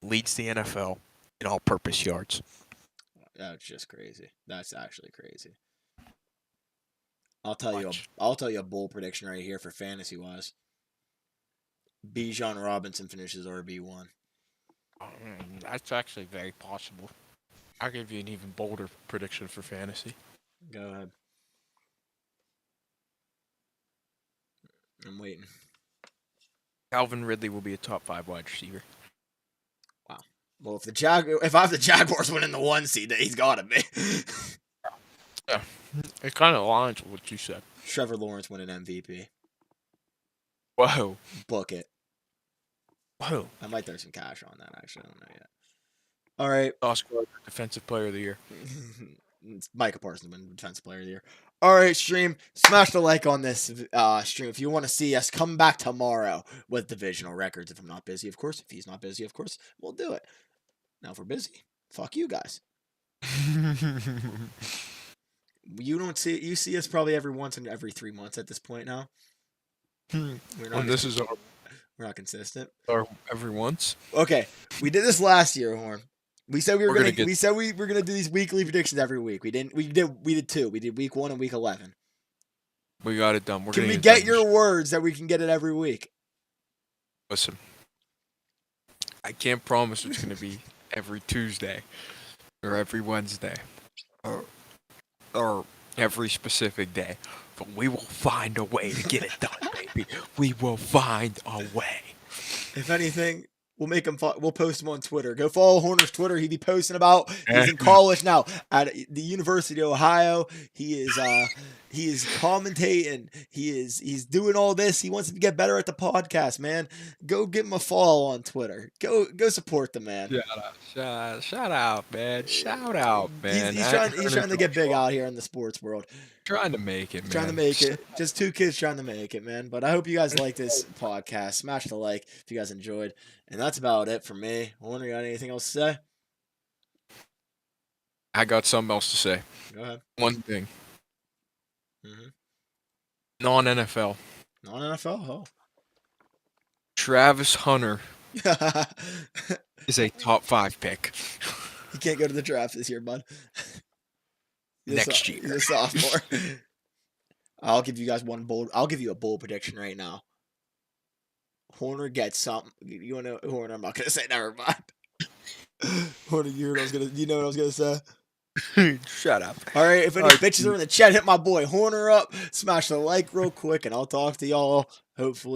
S3: leads the NFL in all-purpose yards.
S1: That's just crazy. That's actually crazy. I'll tell you a bold prediction right here for fantasy-wise. Bijan Robinson finishes RB1.
S3: That's actually very possible. I'll give you an even bolder prediction for fantasy.
S1: Go ahead. I'm waiting.
S3: Calvin Ridley will be a top 5 wide receiver.
S1: Wow. Well, if I have the Jaguars winning the 1 seed, he's got to be.
S3: Yeah. It kind of aligns with what you said.
S1: Trevor Lawrence winning MVP.
S3: Whoa.
S1: Book it.
S3: Whoa.
S1: I might throw some cash on that, actually. I don't know yet. All right.
S3: Oscar, Defensive Player of the Year.
S1: Micah Parsons win Defensive Player of the Year. All right, stream. Smash the like on this stream if you want to see us come back tomorrow with divisional records. If I'm not busy, of course. If he's not busy, of course, we'll do it. Now, if we're busy, fuck you guys. You see us probably every once and every 3 months at this point now. We're not consistent.
S3: Or every once.
S1: Okay, we did this last year, Horn. We said we were gonna do these weekly predictions every week. We didn't. We did 2. We did week 1 and week 11.
S3: We got it done.
S1: Can we get your words that we can get it every week?
S3: Listen, I can't promise it's gonna be every Tuesday or every Wednesday or every specific day, but we will find a way to get it done, baby. We will find a way.
S1: If anything, we'll make him. We'll post him on Twitter. Go follow Horner's Twitter. He'd be posting about. He's in college now at the University of Ohio. He is commentating. He's doing all this. He wants to get better at the podcast, man. Go give him a follow on Twitter. Go support the man.
S3: Shout out, man. Shout out, man.
S1: He's trying to get big out here in the sports world.
S3: Trying to make it, man.
S1: Trying to make it. Just 2 kids trying to make it, man. But I hope you guys like this podcast. Smash the like if you guys enjoyed. And that's about it for me. Horner, you got anything else to say?
S3: I got something else to say.
S1: Go ahead.
S3: One thing.
S1: Mm-hmm.
S3: Non-NFL.
S1: Non-NFL? Oh.
S3: Travis Hunter is a top 5 pick.
S1: He can't go to the draft this year, bud.
S3: Next year.
S1: He's a sophomore. I'll give you guys I'll give you a bold prediction right now. Horner gets something. You want to know Horner? I'm not gonna say. Never mind. Horner, you know what I was gonna say?
S3: Shut up.
S1: All right, if any bitches are in the chat, hit my boy Horner up. Smash the like real quick, and I'll talk to y'all hopefully